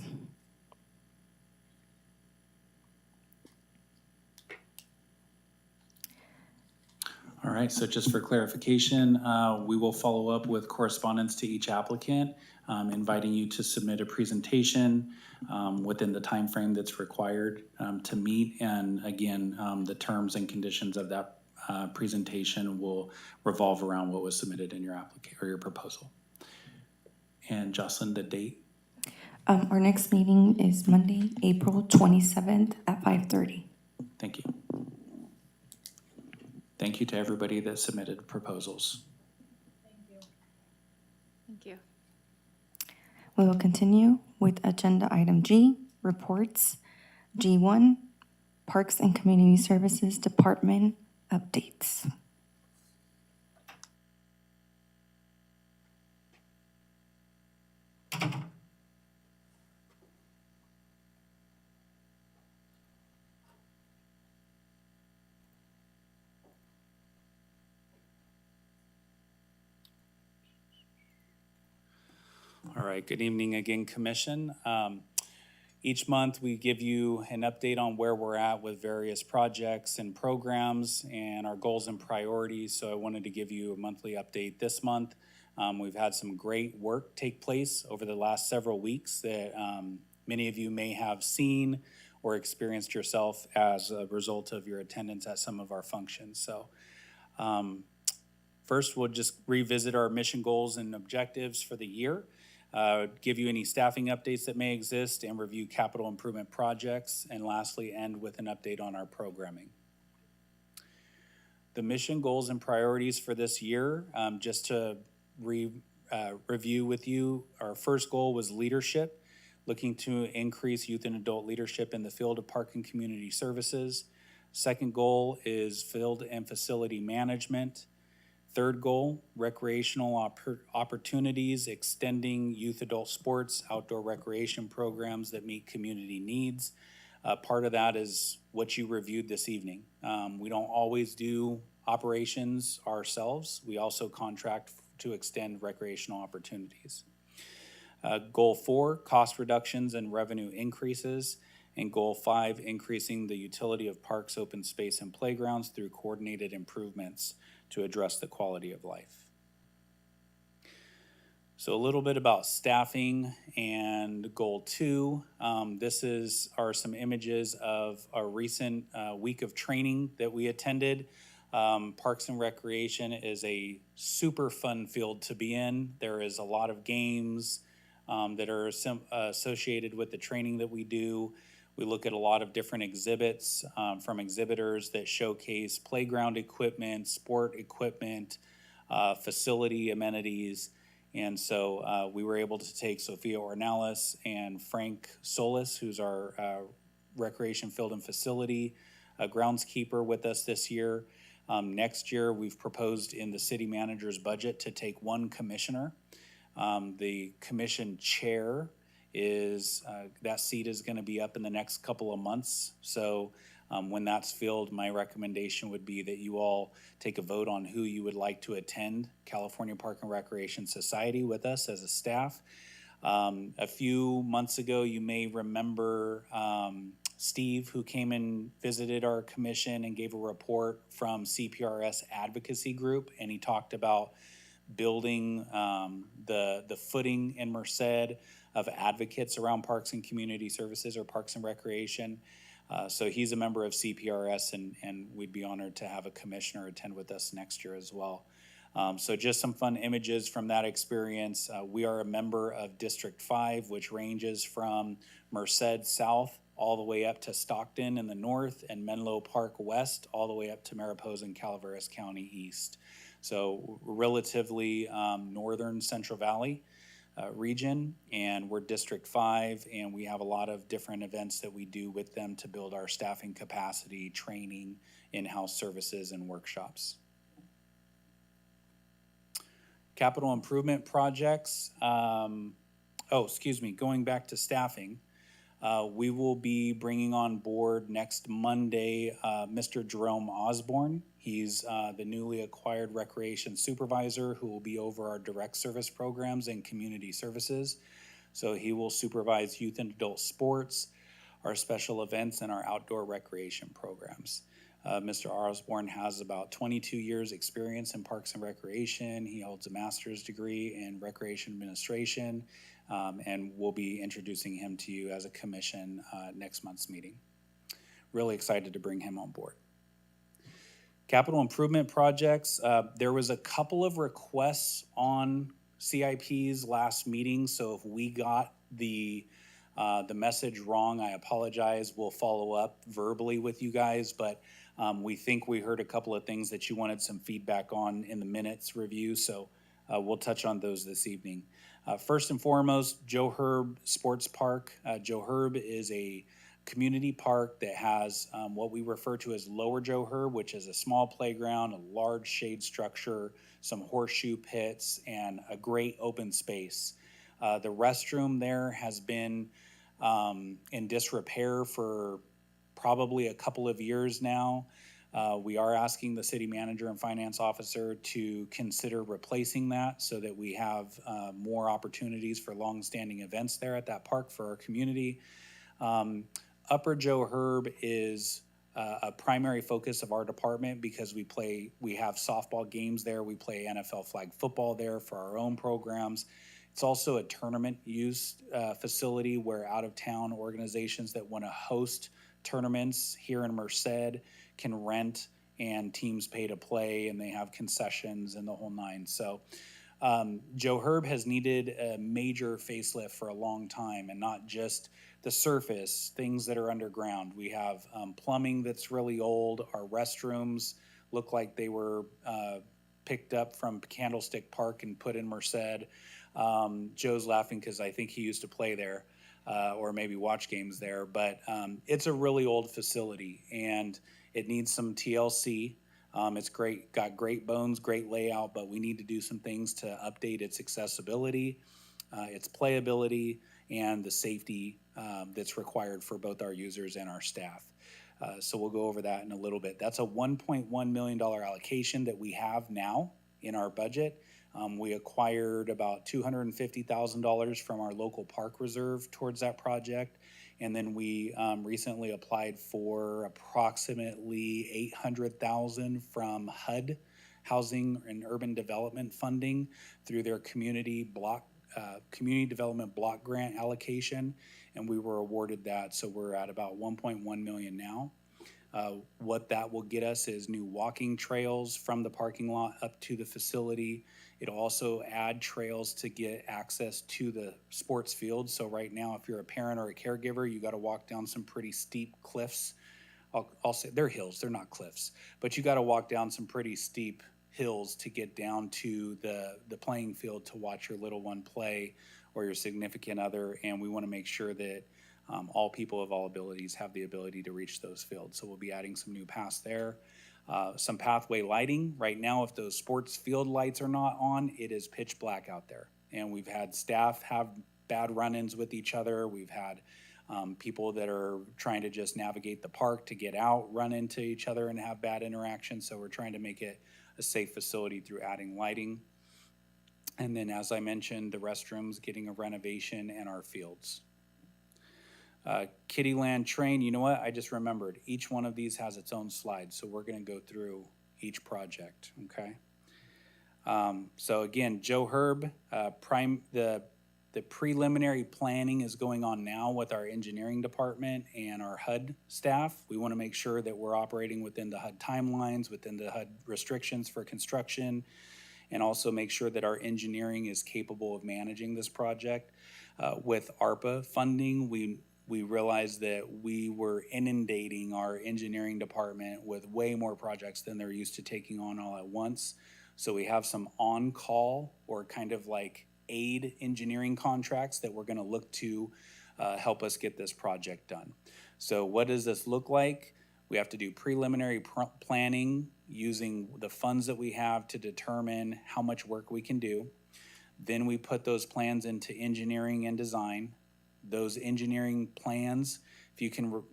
All right, so just for clarification, we will follow up with correspondence to each applicant, inviting you to submit a presentation within the time frame that's required to meet. And again, the terms and conditions of that presentation will revolve around what was submitted in your application or your proposal. And Jocelyn, the date? Our next meeting is Monday, April 27th at 5:30. Thank you. Thank you to everybody that submitted proposals. Thank you. We will continue with agenda item G, reports. G1, Parks and Community Services Department updates. All right, good evening again, Commission. Each month, we give you an update on where we're at with various projects and programs and our goals and priorities. So I wanted to give you a monthly update this month. We've had some great work take place over the last several weeks that many of you may have seen or experienced yourself as a result of your attendance at some of our functions. So first, we'll just revisit our mission goals and objectives for the year. Give you any staffing updates that may exist, and review capital improvement projects, and lastly, end with an update on our programming. The mission goals and priorities for this year, just to review with you, our first goal was leadership, looking to increase youth and adult leadership in the field of park and community services. Second goal is field and facility management. Third goal, recreational opportunities, extending youth adult sports, outdoor recreation programs that meet community needs. Part of that is what you reviewed this evening. We don't always do operations ourselves. We also contract to extend recreational opportunities. Goal 4, cost reductions and revenue increases. And Goal 5, increasing the utility of parks, open space, and playgrounds through coordinated improvements to address the quality of life. So a little bit about staffing and Goal 2. Are some images of a recent week of training that we attended. Parks and Recreation is a super fun field to be in. There is a lot of games that are associated with the training that we do. We look at a lot of different exhibits from exhibitors that showcase playground equipment, sport equipment, facility amenities. And so we were able to take Sophia Ornelas and Frank Solis, who's our recreation field and facility groundskeeper, with us this year. Next year, we've proposed in the city manager's budget to take one commissioner. The commission chair is, that seat is going to be up in the next couple of months. So when that's filled, my recommendation would be that you all take a vote on who you would like to attend California Park and Recreation Society with us as a staff. A few months ago, you may remember Steve, who came and visited our commission and gave a report from CPRS Advocacy Group, and he talked about building the footing in Merced of advocates around parks and community services, or parks and recreation. So he's a member of CPRS, and we'd be honored to have a commissioner attend with us next year as well. So just some fun images from that experience. We are a member of District 5, which ranges from Merced South all the way up to Stockton in the north, and Menlo Park West all the way up to Mariposa and Calaveras County East. So relatively northern Central Valley region, and we're District 5, and we have a lot of different events that we do with them to build our staffing capacity, training, in-house services, and workshops. Capital improvement projects. Going back to staffing, we will be bringing on board next Monday Mr. Jerome Osborne. He's the newly acquired recreation supervisor who will be over our direct service programs and community services. So he will supervise youth and adult sports, our special events, and our outdoor recreation programs. Mr. Osborne has about 22 years experience in parks and recreation. He holds a master's degree in recreation administration, and we'll be introducing him to you as a commission next month's meeting. Really excited to bring him on board. Capital improvement projects, there was a couple of requests on CIP's last meeting, so if we got the message wrong, I apologize. We'll follow up verbally with you guys, but we think we heard a couple of things that you wanted some feedback on in the minutes review, so we'll touch on those this evening. First and foremost, Joe Herb Sports Park. Joe Herb is a community park that has what we refer to as Lower Joe Herb, which is a small playground, a large shade structure, some horseshoe pits, and a great open space. The restroom there has been in disrepair for probably a couple of years now. We are asking the city manager and finance officer to consider replacing that so that we have more opportunities for long-standing events there at that park for our community. Upper Joe Herb is a primary focus of our department because we have softball games there. We play NFL flag football there for our own programs. It's also a tournament use facility where out-of-town organizations that want to host tournaments here in Merced can rent, and teams pay to play, and they have concessions and the whole nine. So Joe Herb has needed a major facelift for a long time, and not just the surface, things that are underground. We have plumbing that's really old. Our restrooms look like they were picked up from Candlestick Park and put in Merced. Joe's laughing because I think he used to play there or maybe watch games there, but it's a really old facility and it needs some TLC. It's great, got great bones, great layout, but we need to do some things to update its accessibility, its playability, and the safety that's required for both our users and our staff. So we'll go over that in a little bit. That's a $1.1 million allocation that we have now in our budget. We acquired about $250,000 from our local park reserve towards that project. And then we recently applied for approximately $800,000 from HUD, Housing and Urban Development Funding, through their community development block grant allocation, and we were awarded that. So we're at about 1.1 million now. What that will get us is new walking trails from the parking lot up to the facility. It'll also add trails to get access to the sports field. So right now, if you're a parent or a caregiver, you got to walk down some pretty steep cliffs. I'll say they're hills, they're not cliffs, but you got to walk down some pretty steep hills to get down to the playing field to watch your little one play or your significant other. And we want to make sure that all people of all abilities have the ability to reach those fields. So we'll be adding some new paths there. Some pathway lighting. Right now, if those sports field lights are not on, it is pitch black out there. And we've had staff have bad run-ins with each other. We've had people that are trying to just navigate the park to get out, run into each other and have bad interactions. So we're trying to make it a safe facility through adding lighting. And then, as I mentioned, the restrooms, getting a renovation, and our fields. Kittyland Train, you know what? I just remembered. Each one of these has its own slide, so we're going to go through each project, okay? So again, Joe Herb, the preliminary planning is going on now with our engineering department and our HUD staff. We want to make sure that we're operating within the HUD timelines, within the HUD restrictions for construction, and also make sure that our engineering is capable of managing this project. With ARPA funding, we realized that we were inundating our engineering department with way more projects than they're used to taking on all at once. So we have some on-call or kind of like aid engineering contracts that we're gonna look to help us get this project done. So what does this look like? We have to do preliminary planning using the funds that we have to determine how much work we can do. Then we put those plans into engineering and design. Those engineering plans, if you can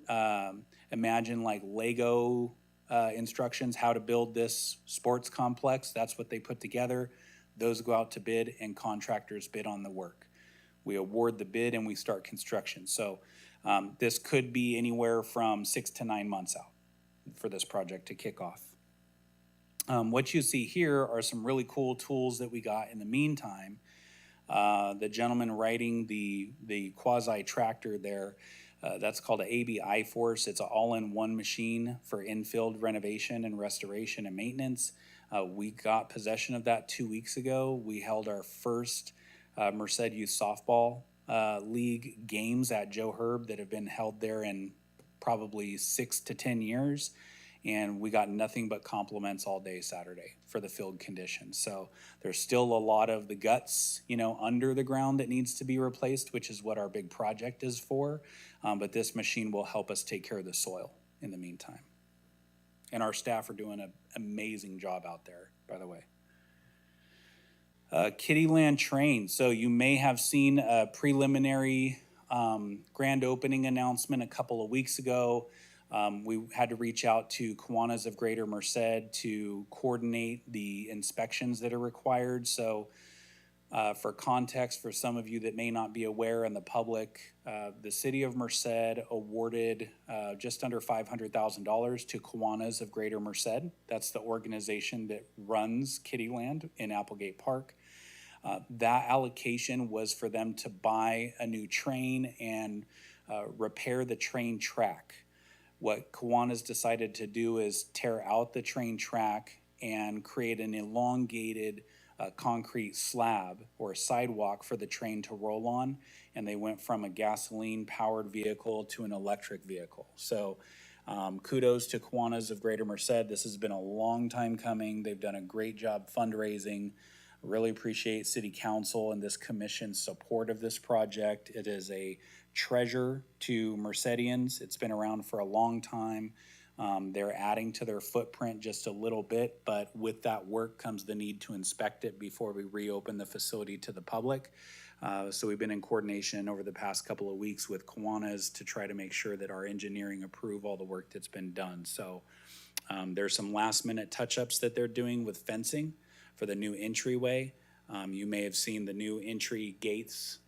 imagine like Lego instructions, how to build this sports complex, that's what they put together. Those go out to bid and contractors bid on the work. We award the bid and we start construction. So this could be anywhere from 6 to 9 months out for this project to kick off. What you see here are some really cool tools that we got in the meantime. The gentleman riding the quasi tractor there, that's called an AB iForce. It's an all-in-one machine for infield renovation and restoration and maintenance. We got possession of that 2 weeks ago. We held our first Merced Youth Softball League games at Joe Herb that have been held there in probably 6 to 10 years. And we got nothing but compliments all day Saturday for the field conditions. So there's still a lot of the guts, under the ground that needs to be replaced, which is what our big project is for. But this machine will help us take care of the soil in the meantime. And our staff are doing an amazing job out there, by the way. Kittyland Train. So you may have seen a preliminary grand opening announcement a couple of weeks ago. We had to reach out to Kiwanis of Greater Merced to coordinate the inspections that are required. So for context, for some of you that may not be aware in the public, the city of Merced awarded just under $500,000 to Kiwanis of Greater Merced. That's the organization that runs Kittyland in Applegate Park. That allocation was for them to buy a new train and repair the train track. What Kiwanis decided to do is tear out the train track and create an elongated concrete slab or sidewalk for the train to roll on. And they went from a gasoline-powered vehicle to an electric vehicle. So kudos to Kiwanis of Greater Merced. This has been a long time coming. They've done a great job fundraising. Really appreciate City Council and this commission's support of this project. It is a treasure to Mercedians. It's been around for a long time. They're adding to their footprint just a little bit, but with that work comes the need to inspect it before we reopen the facility to the public. So we've been in coordination over the past couple of weeks with Kiwanis to try to make sure that our engineering approve all the work that's been done. So there's some last minute touch-ups that they're doing with fencing for the new entryway. You may have seen the new entry gates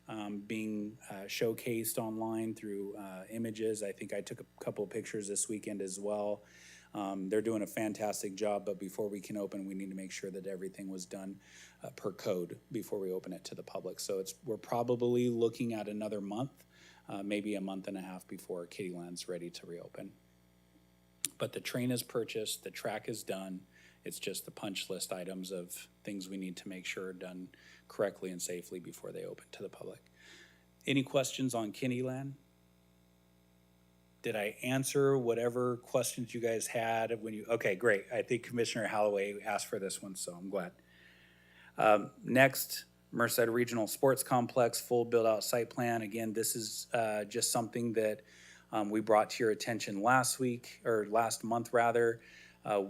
being showcased online through images. I think I took a couple of pictures this weekend as well. They're doing a fantastic job, but before we can open, we need to make sure that everything was done per code before we open it to the public. So we're probably looking at another month, maybe a month and a half before Kittyland's ready to reopen. But the train is purchased, the track is done. It's just the punch list items of things we need to make sure are done correctly and safely before they open to the public. Any questions on Kittyland? Did I answer whatever questions you guys had when you, okay, great. I think Commissioner Holloway asked for this one, so I'm glad. Next, Merced Regional Sports Complex, full build-out site plan. Again, this is just something that we brought to your attention last month rather.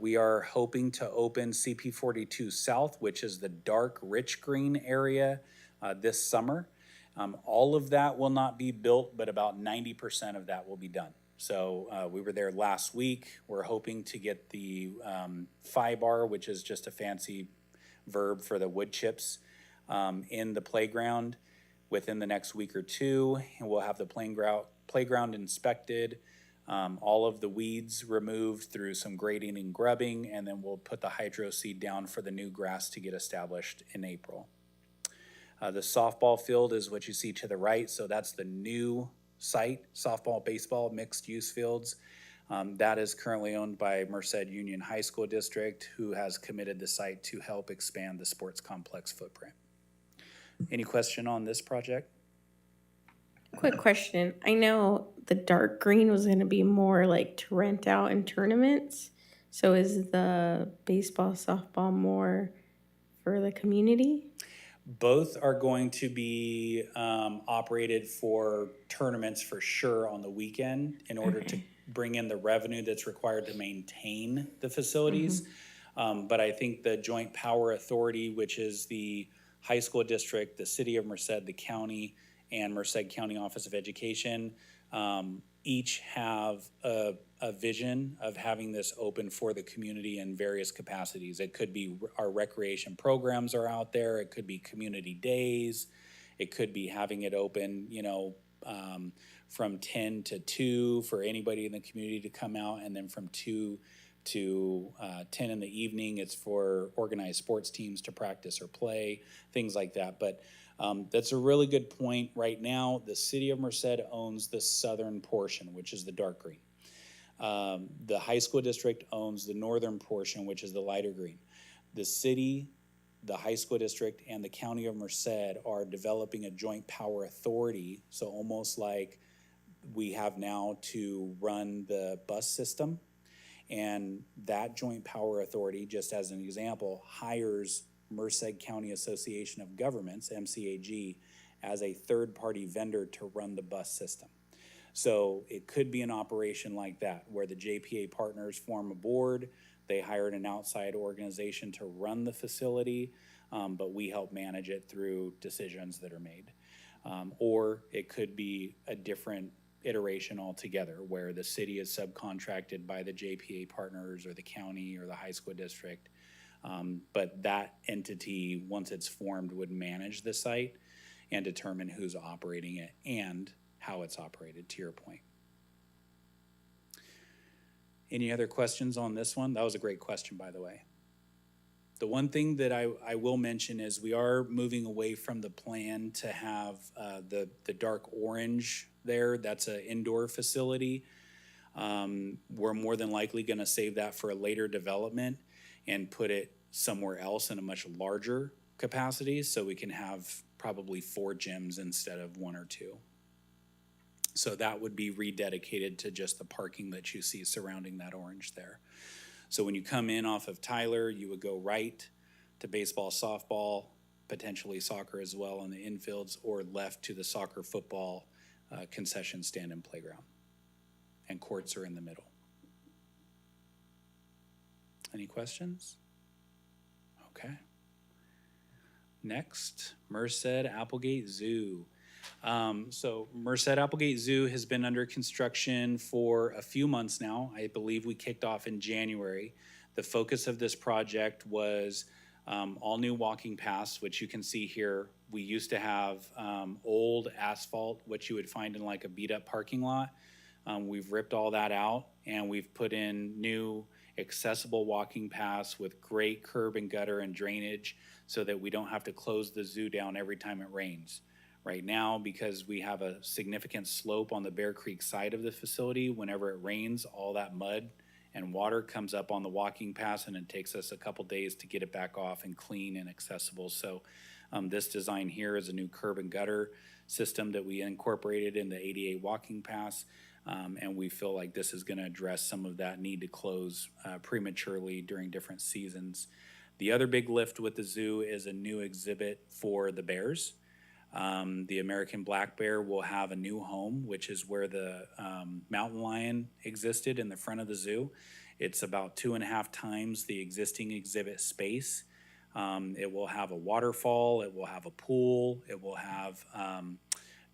We are hoping to open CP42 South, which is the dark rich green area this summer. All of that will not be built, but about 90% of that will be done. So we were there last week. We're hoping to get the FIBAR, which is just a fancy verb for the wood chips, in the playground within the next week or two. And we'll have the playground inspected, all of the weeds removed through some grading and grubbing, and then we'll put the hydro seed down for the new grass to get established in April. The softball field is what you see to the right, so that's the new site, softball, baseball, mixed use fields. That is currently owned by Merced Union High School District, who has committed the site to help expand the sports complex footprint. Any question on this project? Quick question. I know the dark green was going to be more like to rent out in tournaments. So is the baseball, softball more for the community? Both are going to be operated for tournaments for sure on the weekend in order to bring in the revenue that's required to maintain the facilities. But I think the Joint Power Authority, which is the high school district, the city of Merced, the county, and Merced County Office of Education, each have a vision of having this open for the community in various capacities. It could be our recreation programs are out there. It could be community days. It could be having it open, from 10 to 2 for anybody in the community to come out. And then from 2 to 10 in the evening, it's for organized sports teams to practice or play, things like that. But that's a really good point. Right now, the city of Merced owns the southern portion, which is the dark green. The high school district owns the northern portion, which is the lighter green. The city, the high school district, and the county of Merced are developing a joint power authority, so almost like we have now to run the bus system. And that joint power authority, just as an example, hires Merced County Association of Governments, MCAG, as a third-party vendor to run the bus system. So it could be an operation like that, where the JPA partners form a board, they hired an outside organization to run the facility, but we help manage it through decisions that are made. Or it could be a different iteration altogether, where the city is subcontracted by the JPA partners or the county or the high school district. But that entity, once it's formed, would manage the site and determine who's operating it and how it's operated, to your point. Any other questions on this one? That was a great question, by the way. The one thing that I will mention is we are moving away from the plan to have the dark orange there. That's an indoor facility. We're more than likely going to save that for a later development and put it somewhere else in a much larger capacity, so we can have probably 4 gyms instead of 1 or 2. So that would be rededicated to just the parking that you see surrounding that orange there. So when you come in off of Tyler, you would go right to baseball, softball, potentially soccer as well on the infields, or left to the soccer, football, concession stand and playground. And courts are in the middle. Any questions? Okay. Next, Merced Applegate Zoo. So Merced Applegate Zoo has been under construction for a few months now. I believe we kicked off in January. The focus of this project was all new walking paths, which you can see here. We used to have old asphalt, which you would find in like a beat up parking lot. We've ripped all that out and we've put in new accessible walking paths with great curb and gutter and drainage so that we don't have to close the zoo down every time it rains. Right now, because we have a significant slope on the Bear Creek side of the facility, whenever it rains, all that mud and water comes up on the walking paths and it takes us a couple days to get it back off and clean and accessible. So this design here is a new curb and gutter system that we incorporated in the ADA walking paths. And we feel like this is going to address some of that need to close prematurely during different seasons. The other big lift with the zoo is a new exhibit for the bears. The American black bear will have a new home, which is where the mountain lion existed in the front of the zoo. It's about 2.5 times the existing exhibit space. It will have a waterfall, it will have a pool, it will have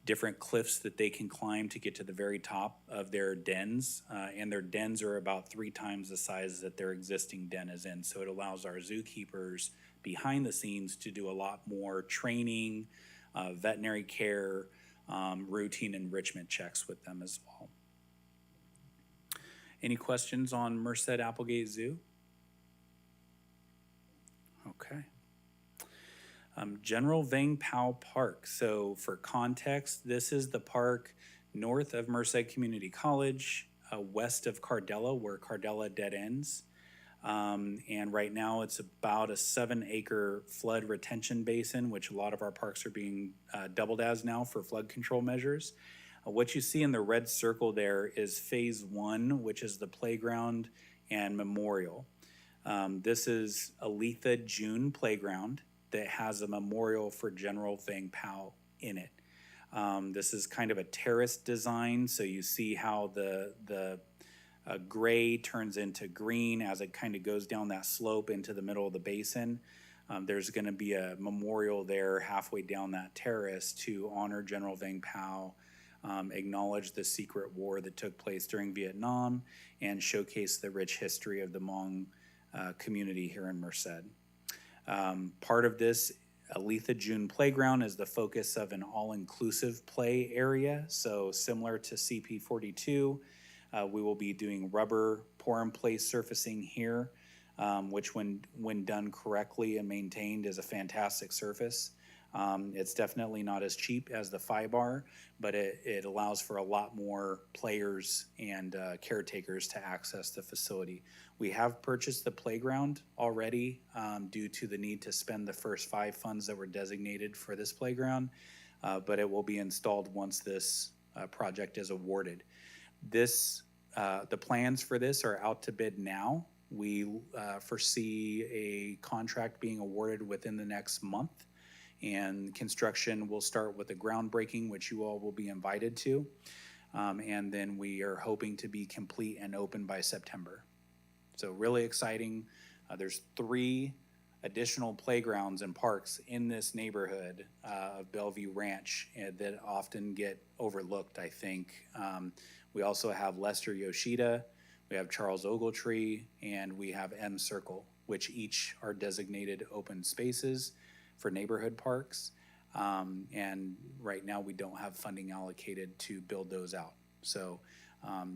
different cliffs that they can climb to get to the very top of their dens. And their dens are about 3 times the size that their existing den is in. So it allows our zookeepers behind the scenes to do a lot more training, veterinary care, routine enrichment checks with them as well. Any questions on Merced Applegate Zoo? Okay. General Vang Pao Park. So for context, this is the park north of Merced Community College, west of Cardella, where Cardella dead ends. And right now it's about a 7-acre flood retention basin, which a lot of our parks are being doubled as now for flood control measures. What you see in the red circle there is phase 1, which is the playground and memorial. This is Aletha June Playground that has a memorial for General Vang Pao in it. This is kind of a terrace design, so you see how the gray turns into green as it kind of goes down that slope into the middle of the basin. There's going to be a memorial there halfway down that terrace to honor General Vang Pao, acknowledge the secret war that took place during Vietnam, and showcase the rich history of the Hmong community here in Merced. Part of this Aletha June Playground is the focus of an all-inclusive play area. So similar to CP42, we will be doing rubber pour-in-place surfacing here, which when done correctly and maintained is a fantastic surface. It's definitely not as cheap as the FIBAR, but it allows for a lot more players and caretakers to access the facility. We have purchased the playground already due to the need to spend the first 5 funds that were designated for this playground, but it will be installed once this project is awarded. The plans for this are out to bid now. We foresee a contract being awarded within the next month, and construction will start with the groundbreaking, which you all will be invited to. And then we are hoping to be complete and open by September. So really exciting. There's 3 additional playgrounds and parks in this neighborhood of Bellevue Ranch that often get overlooked, I think. We also have Lester Yoshida, we have Charles Ogletree, and we have M Circle, which each are designated open spaces for neighborhood parks. And right now we don't have funding allocated to build those out. So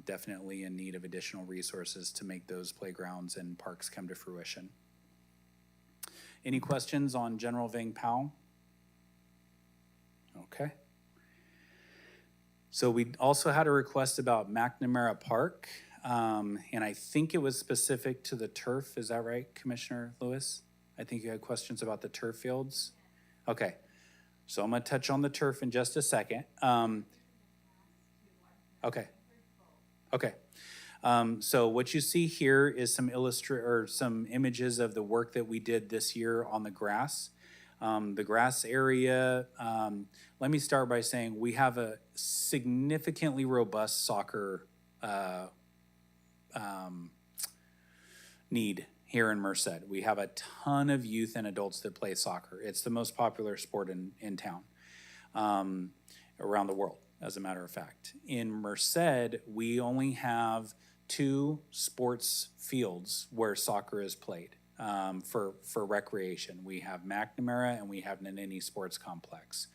definitely in need of additional resources to make those playgrounds and parks come to fruition. Any questions on General Vang Pao? Okay. So we also had a request about McNamara Park, and I think it was specific to the turf. Is that right, Commissioner Lewis? I think you had questions about the turf fields. Okay, so I'm gonna touch on the turf in just a second. Okay. So what you see here is some images of the work that we did this year on the grass. The grass area, let me start by saying we have a significantly robust soccer need here in Merced. We have a ton of youth and adults that play soccer. It's the most popular sport in town, around the world, as a matter of fact. In Merced, we only have 2 sports fields where soccer is played. for recreation. We have McNamara and we have Nanini Sports Complex.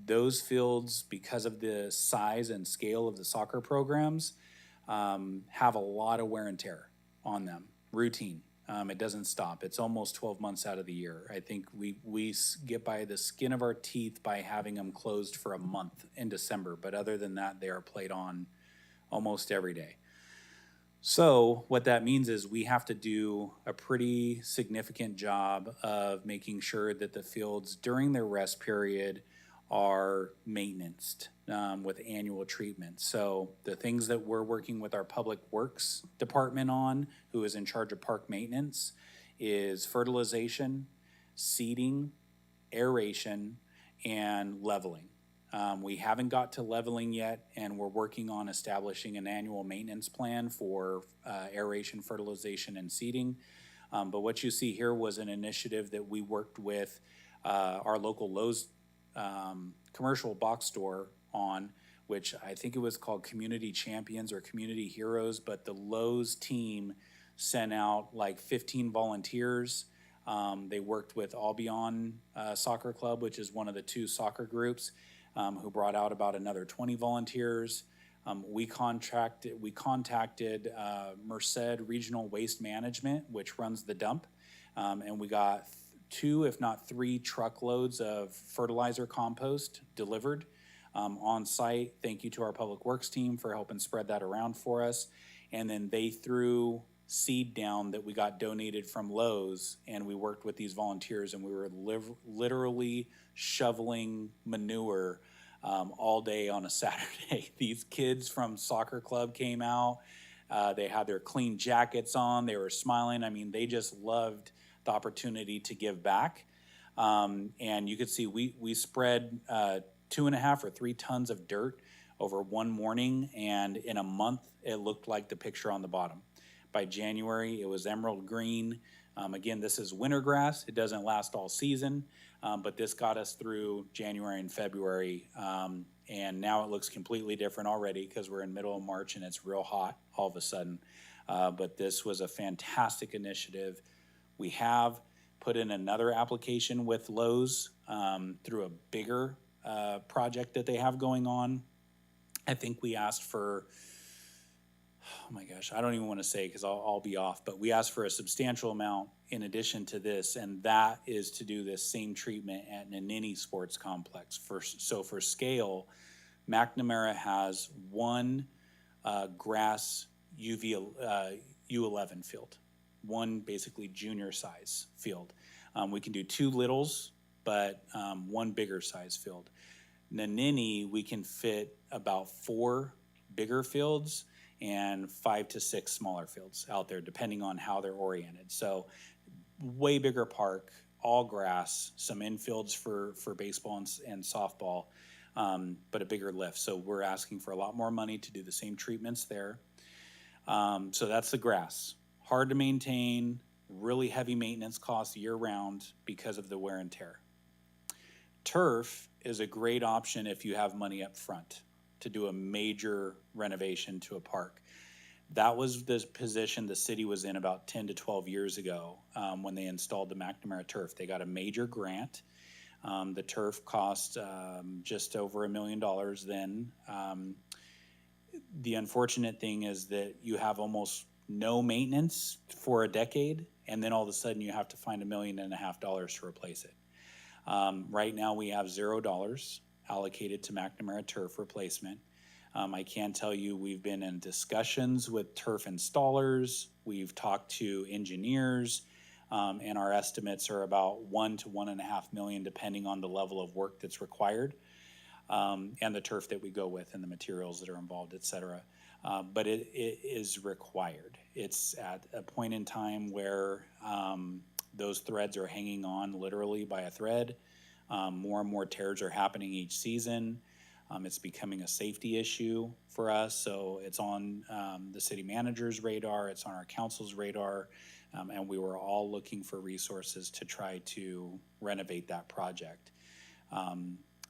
Those fields, because of the size and scale of the soccer programs, have a lot of wear and tear on them, routine. It doesn't stop. It's almost 12 months out of the year. I think we get by the skin of our teeth by having them closed for a month in December. But other than that, they are played on almost every day. So what that means is we have to do a pretty significant job of making sure that the fields during their rest period are maintenanced with annual treatment. So the things that we're working with our Public Works Department on, who is in charge of park maintenance, is fertilization, seeding, aeration, and leveling. We haven't got to leveling yet, and we're working on establishing an annual maintenance plan for aeration, fertilization, and seeding. But what you see here was an initiative that we worked with our local Lowe's commercial box store on, which I think it was called Community Champions or Community Heroes, but the Lowe's team sent out like 15 volunteers. They worked with Albion Soccer Club, which is one of the 2 soccer groups, who brought out about another 20 volunteers. We contacted Merced Regional Waste Management, which runs the dump, and we got 2, if not 3 truckloads of fertilizer compost delivered on site. Thank you to our Public Works team for helping spread that around for us. And then they threw seed down that we got donated from Lowe's, and we worked with these volunteers, and we were literally shoveling manure all day on a Saturday. These kids from soccer club came out. They had their clean jackets on. They were smiling. I mean, they just loved the opportunity to give back. And you could see we spread 2.5 or 3 tons of dirt over one morning, and in a month, it looked like the picture on the bottom. By January, it was emerald green. Again, this is winter grass. It doesn't last all season, but this got us through January and February. And now it looks completely different already because we're in middle of March and it's real hot all of a sudden. But this was a fantastic initiative. We have put in another application with Lowe's through a bigger project that they have going on. I think we asked for, oh my gosh, I don't even want to say because I'll be off, but we asked for a substantial amount in addition to this, and that is to do this same treatment at Nanini Sports Complex. So for scale, McNamara has 1 grass U11 field, 1 basically junior size field. We can do 2 littles, but 1 bigger size field. Nanini, we can fit about 4 bigger fields and 5 to 6 smaller fields out there, depending on how they're oriented. So way bigger park, all grass, some infields for baseball and softball, but a bigger lift. So we're asking for a lot more money to do the same treatments there. So that's the grass. Hard to maintain, really heavy maintenance costs year round because of the wear and tear. Turf is a great option if you have money up front to do a major renovation to a park. That was the position the city was in about 10 to 12 years ago when they installed the McNamara turf. They got a major grant. The turf cost just over $1 million then. The unfortunate thing is that you have almost no maintenance for a decade, and then all of a sudden you have to find $1.5 million to replace it. Right now we have $0 allocated to McNamara turf replacement. I can tell you we've been in discussions with turf installers. We've talked to engineers, and our estimates are about $1 to $1.5 million, depending on the level of work that's required, and the turf that we go with and the materials that are involved, et cetera. But it is required. It's at a point in time where those threads are hanging on literally by a thread. More and more tears are happening each season. It's becoming a safety issue for us, so it's on the city manager's radar, it's on our council's radar, and we were all looking for resources to try to renovate that project.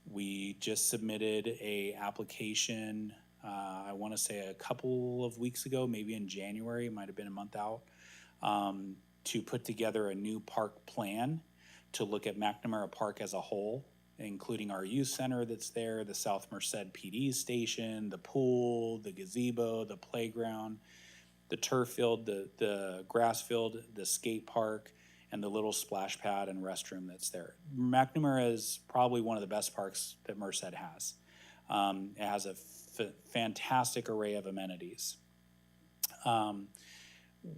We just submitted a application, I want to say a couple of weeks ago, maybe in January, it might have been a month out, to put together a new park plan to look at McNamara Park as a whole, including our youth center that's there, the South Merced PD station, the pool, the gazebo, the playground, the turf field, the grass field, the skate park, and the little splash pad and restroom that's there. McNamara is probably one of the best parks that Merced has. It has a fantastic array of amenities.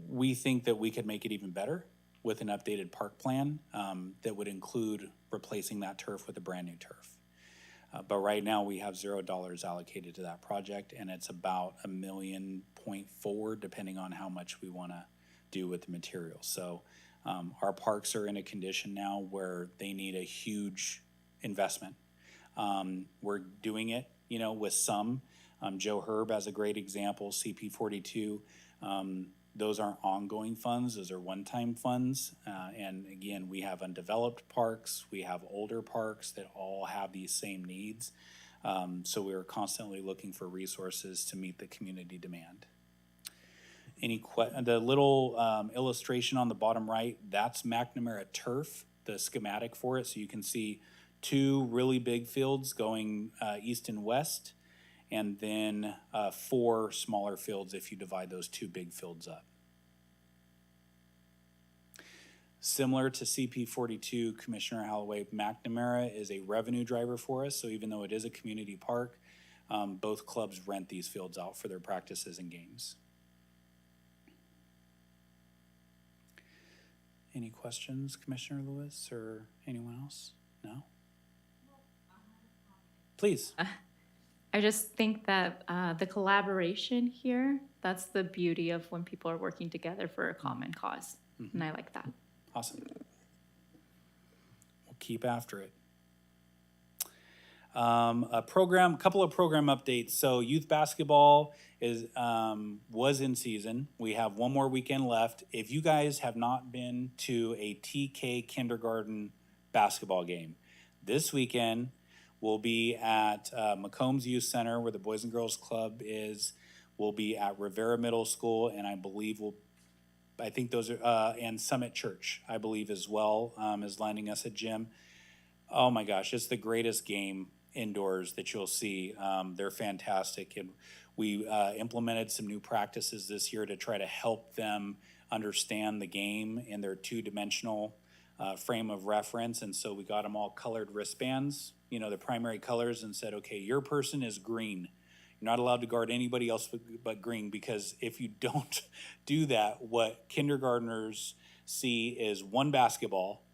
We think that we could make it even better with an updated park plan that would include replacing that turf with a brand new turf. But right now we have $0 allocated to that project, and it's about $1.4 million, depending on how much we want to do with the materials. So our parks are in a condition now where they need a huge investment. We're doing it, with some. Joe Herb as a great example, CP42. Those aren't ongoing funds, those are one-time funds. And again, we have undeveloped parks, we have older parks that all have these same needs. So we're constantly looking for resources to meet the community demand. The little illustration on the bottom right, that's McNamara turf, the schematic for it. So you can see 2 really big fields going east and west, and then 4 smaller fields if you divide those 2 big fields up. Similar to CP42, Commissioner Holloway, McNamara is a revenue driver for us. So even though it is a community park, both clubs rent these fields out for their practices and games. Any questions, Commissioner Lewis or anyone else? No? Please. I just think that the collaboration here, that's the beauty of when people are working together for a common cause. And I like that. Awesome. We'll keep after it. A couple of program updates. So youth basketball was in season. We have one more weekend left. If you guys have not been to a TK kindergarten basketball game, this weekend we'll be at McCombs Youth Center, where the Boys and Girls Club is. We'll be at Rivera Middle School, and I believe those are, and Summit Church, I believe as well, is lending us a gym. Oh my gosh, it's the greatest game indoors that you'll see. They're fantastic. And we implemented some new practices this year to try to help them understand the game in their 2-dimensional frame of reference. And so we got them all colored wristbands, the primary colors, and said, okay, your person is green. You're not allowed to guard anybody else but green, because if you don't do that, what kindergartners see is one basketball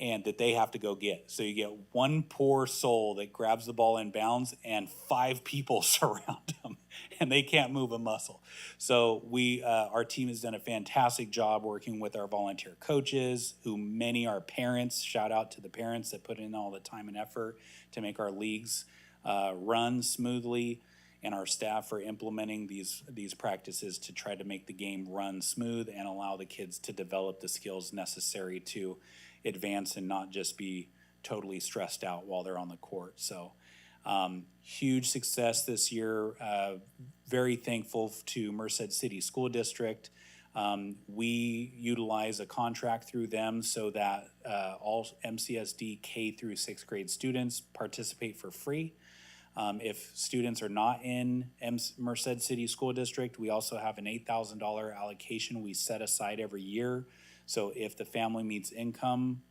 and that they have to go get. So you get one poor soul that grabs the ball in bounds and 5 people surround them and they can't move a muscle. So our team has done a fantastic job working with our volunteer coaches, who many are parents. Shout out to the parents that put in all the time and effort to make our leagues run smoothly, and our staff for implementing these practices to try to make the game run smooth and allow the kids to develop the skills necessary to advance and not just be totally stressed out while they're on the court. So huge success this year. Very thankful to Merced City School District. We utilize a contract through them so that all MCSD K through 6th grade students participate for free. If students are not in Merced City School District, we also have an $8,000 allocation we set aside every year. So if the family meets income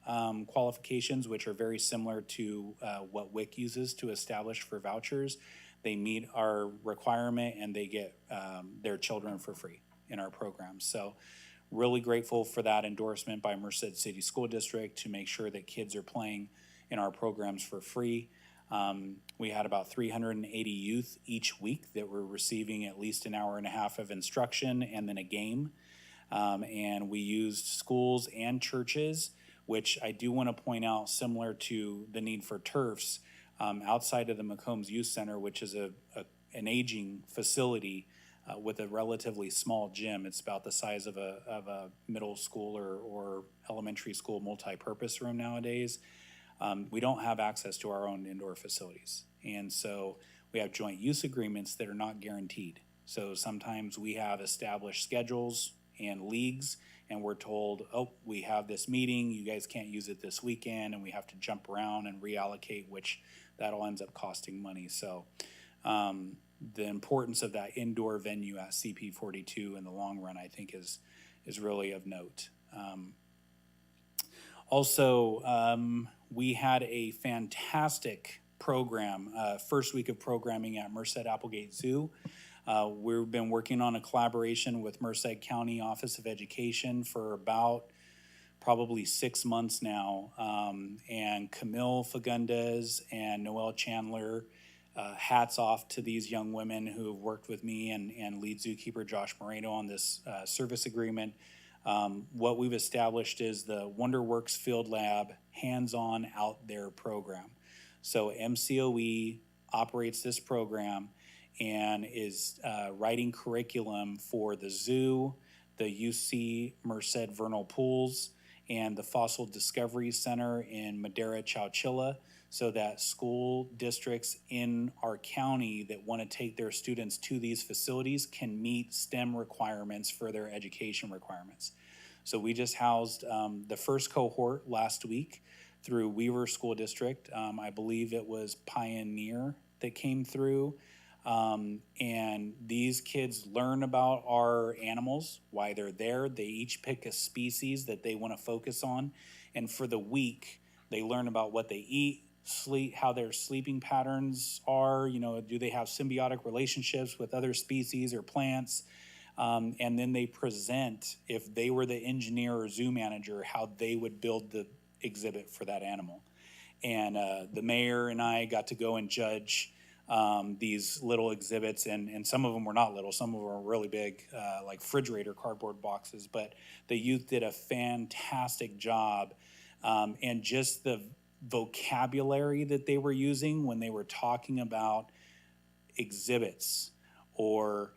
qualifications, which are very similar to what WIC uses to establish for vouchers, they meet our requirement and they get their children for free in our program. So really grateful for that endorsement by Merced City School District to make sure that kids are playing in our programs for free. We had about 380 youth each week that were receiving at least an hour and a half of instruction and then a game. And we used schools and churches, which I do want to point out, similar to the need for turfs, outside of the McCombs Youth Center, which is an aging facility with a relatively small gym. It's about the size of a middle school or elementary school multi-purpose room nowadays. We don't have access to our own indoor facilities. And so we have joint use agreements that are not guaranteed. So sometimes we have established schedules and leagues, and we're told, oh, we have this meeting, you guys can't use it this weekend, and we have to jump around and reallocate, which that all ends up costing money. So the importance of that indoor venue at CP 42 in the long run, I think, is really of note. We had a fantastic program, first week of programming at Merced Applegate Zoo. We've been working on a collaboration with Merced County Office of Education for about probably 6 months now. And Camille Fagundes and Noelle Chandler, hats off to these young women who have worked with me and lead zookeeper Josh Moreno on this service agreement. What we've established is the WonderWorks Field Lab hands-on out there program. So MCOE operates this program and is writing curriculum for the zoo, the UC Merced Vernal Pools, and the Fossil Discovery Center in Madera, Chowchilla, so that school districts in our county that want to take their students to these facilities can meet STEM requirements for their education requirements. So we just housed the first cohort last week through Weaver School District. I believe it was Pioneer that came through. And these kids learn about our animals, why they're there. They each pick a species that they want to focus on. And for the week, they learn about what they eat, sleep, how their sleeping patterns are, do they have symbiotic relationships with other species or plants? And then they present, if they were the engineer or zoo manager, how they would build the exhibit for that animal. And the mayor and I got to go and judge these little exhibits, and some of them were not little, some of them were really big, like refrigerator cardboard boxes, but the youth did a fantastic job. And just the vocabulary that they were using when they were talking about exhibits or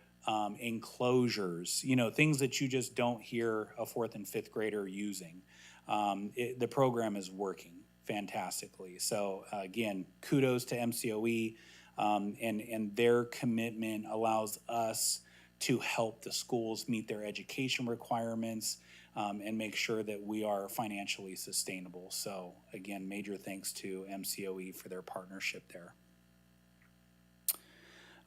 enclosures, things that you just don't hear a 4th and 5th grader using. The program is working fantastically. So again, kudos to MCOE, and their commitment allows us to help the schools meet their education requirements and make sure that we are financially sustainable. So again, major thanks to MCOE for their partnership there.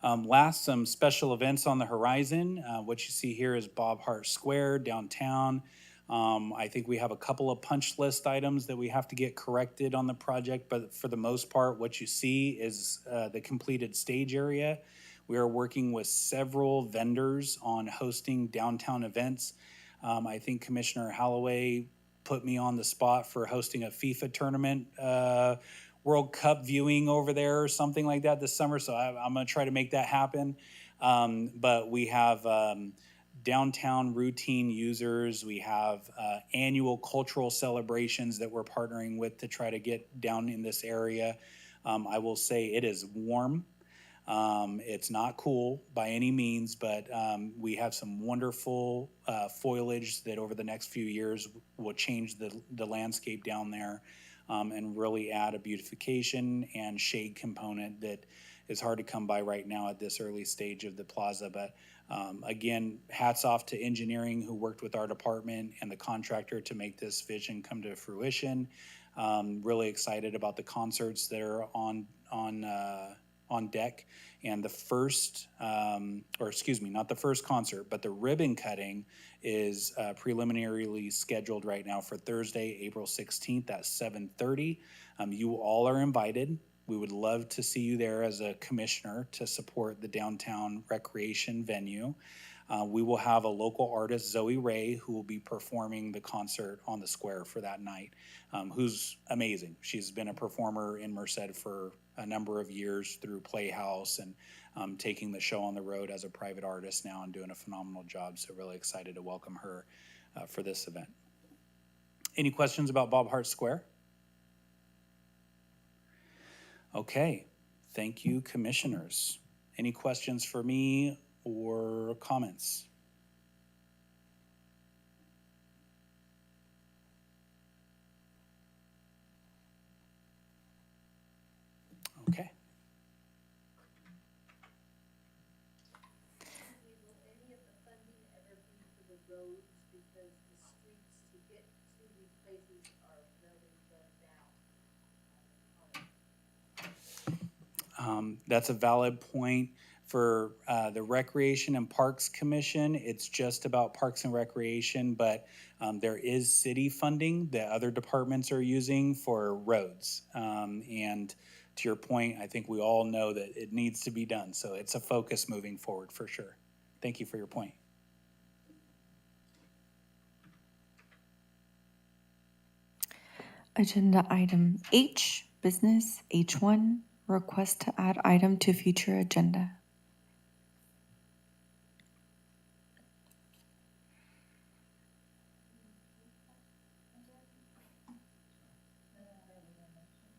Last, some special events on the horizon. What you see here is Bob Hart Square downtown. I think we have a couple of punch list items that we have to get corrected on the project, but for the most part, what you see is the completed stage area. We are working with several vendors on hosting downtown events. I think Commissioner Holloway put me on the spot for hosting a FIFA tournament, World Cup viewing over there or something like that this summer, so I'm gonna try to make that happen. But we have downtown routine users. We have annual cultural celebrations that we're partnering with to try to get down in this area. I will say it is warm. It's not cool by any means, but we have some wonderful foliage that over the next few years will change the landscape down there and really add a beautification and shade component that is hard to come by right now at this early stage of the plaza. But again, hats off to engineering who worked with our department and the contractor to make this vision come to fruition. Really excited about the concerts that are on deck. And the first, not the first concert, but the ribbon cutting is preliminarily scheduled right now for Thursday, April 16th at 7:30. You all are invited. We would love to see you there as a commissioner to support the downtown recreation venue. We will have a local artist, Zoe Ray, who will be performing the concert on the square for that night, who's amazing. She's been a performer in Merced for a number of years through Playhouse and taking the show on the road as a private artist now and doing a phenomenal job. So really excited to welcome her for this event. Any questions about Bob Hart Square? Okay, thank you, commissioners. Any questions for me or comments? Okay. That's a valid point. For the Recreation and Parks Commission, it's just about Parks and Recreation, but there is city funding that other departments are using for roads. And to your point, I think we all know that it needs to be done. So it's a focus moving forward for sure. Thank you for your point. Agenda item H, business, H1, request to add item to future agenda.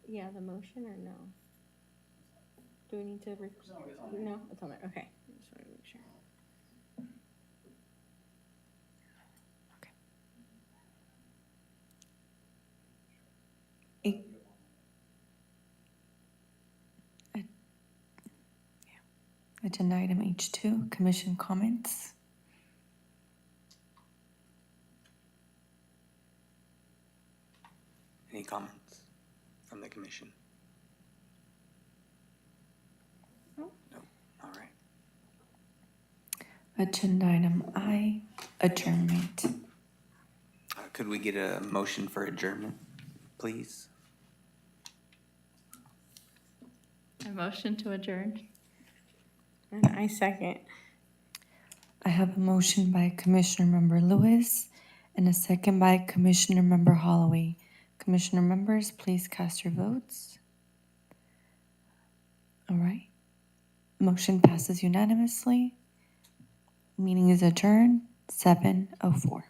Yeah, the motion or no? Do we need to? No, it's on there. Okay. Just wanted to make sure. Agenda item H2, commission comments. Any comments from the commission? No. No. All right. Agenda item I, adjournment. Could we get a motion for adjournment, please? A motion to adjourn. And I second. I have a motion by Commissioner Member Lewis and a second by Commissioner Member Holloway. Commissioner members, please cast your votes. All right. Motion passes unanimously. Meeting is adjourned, 7:04.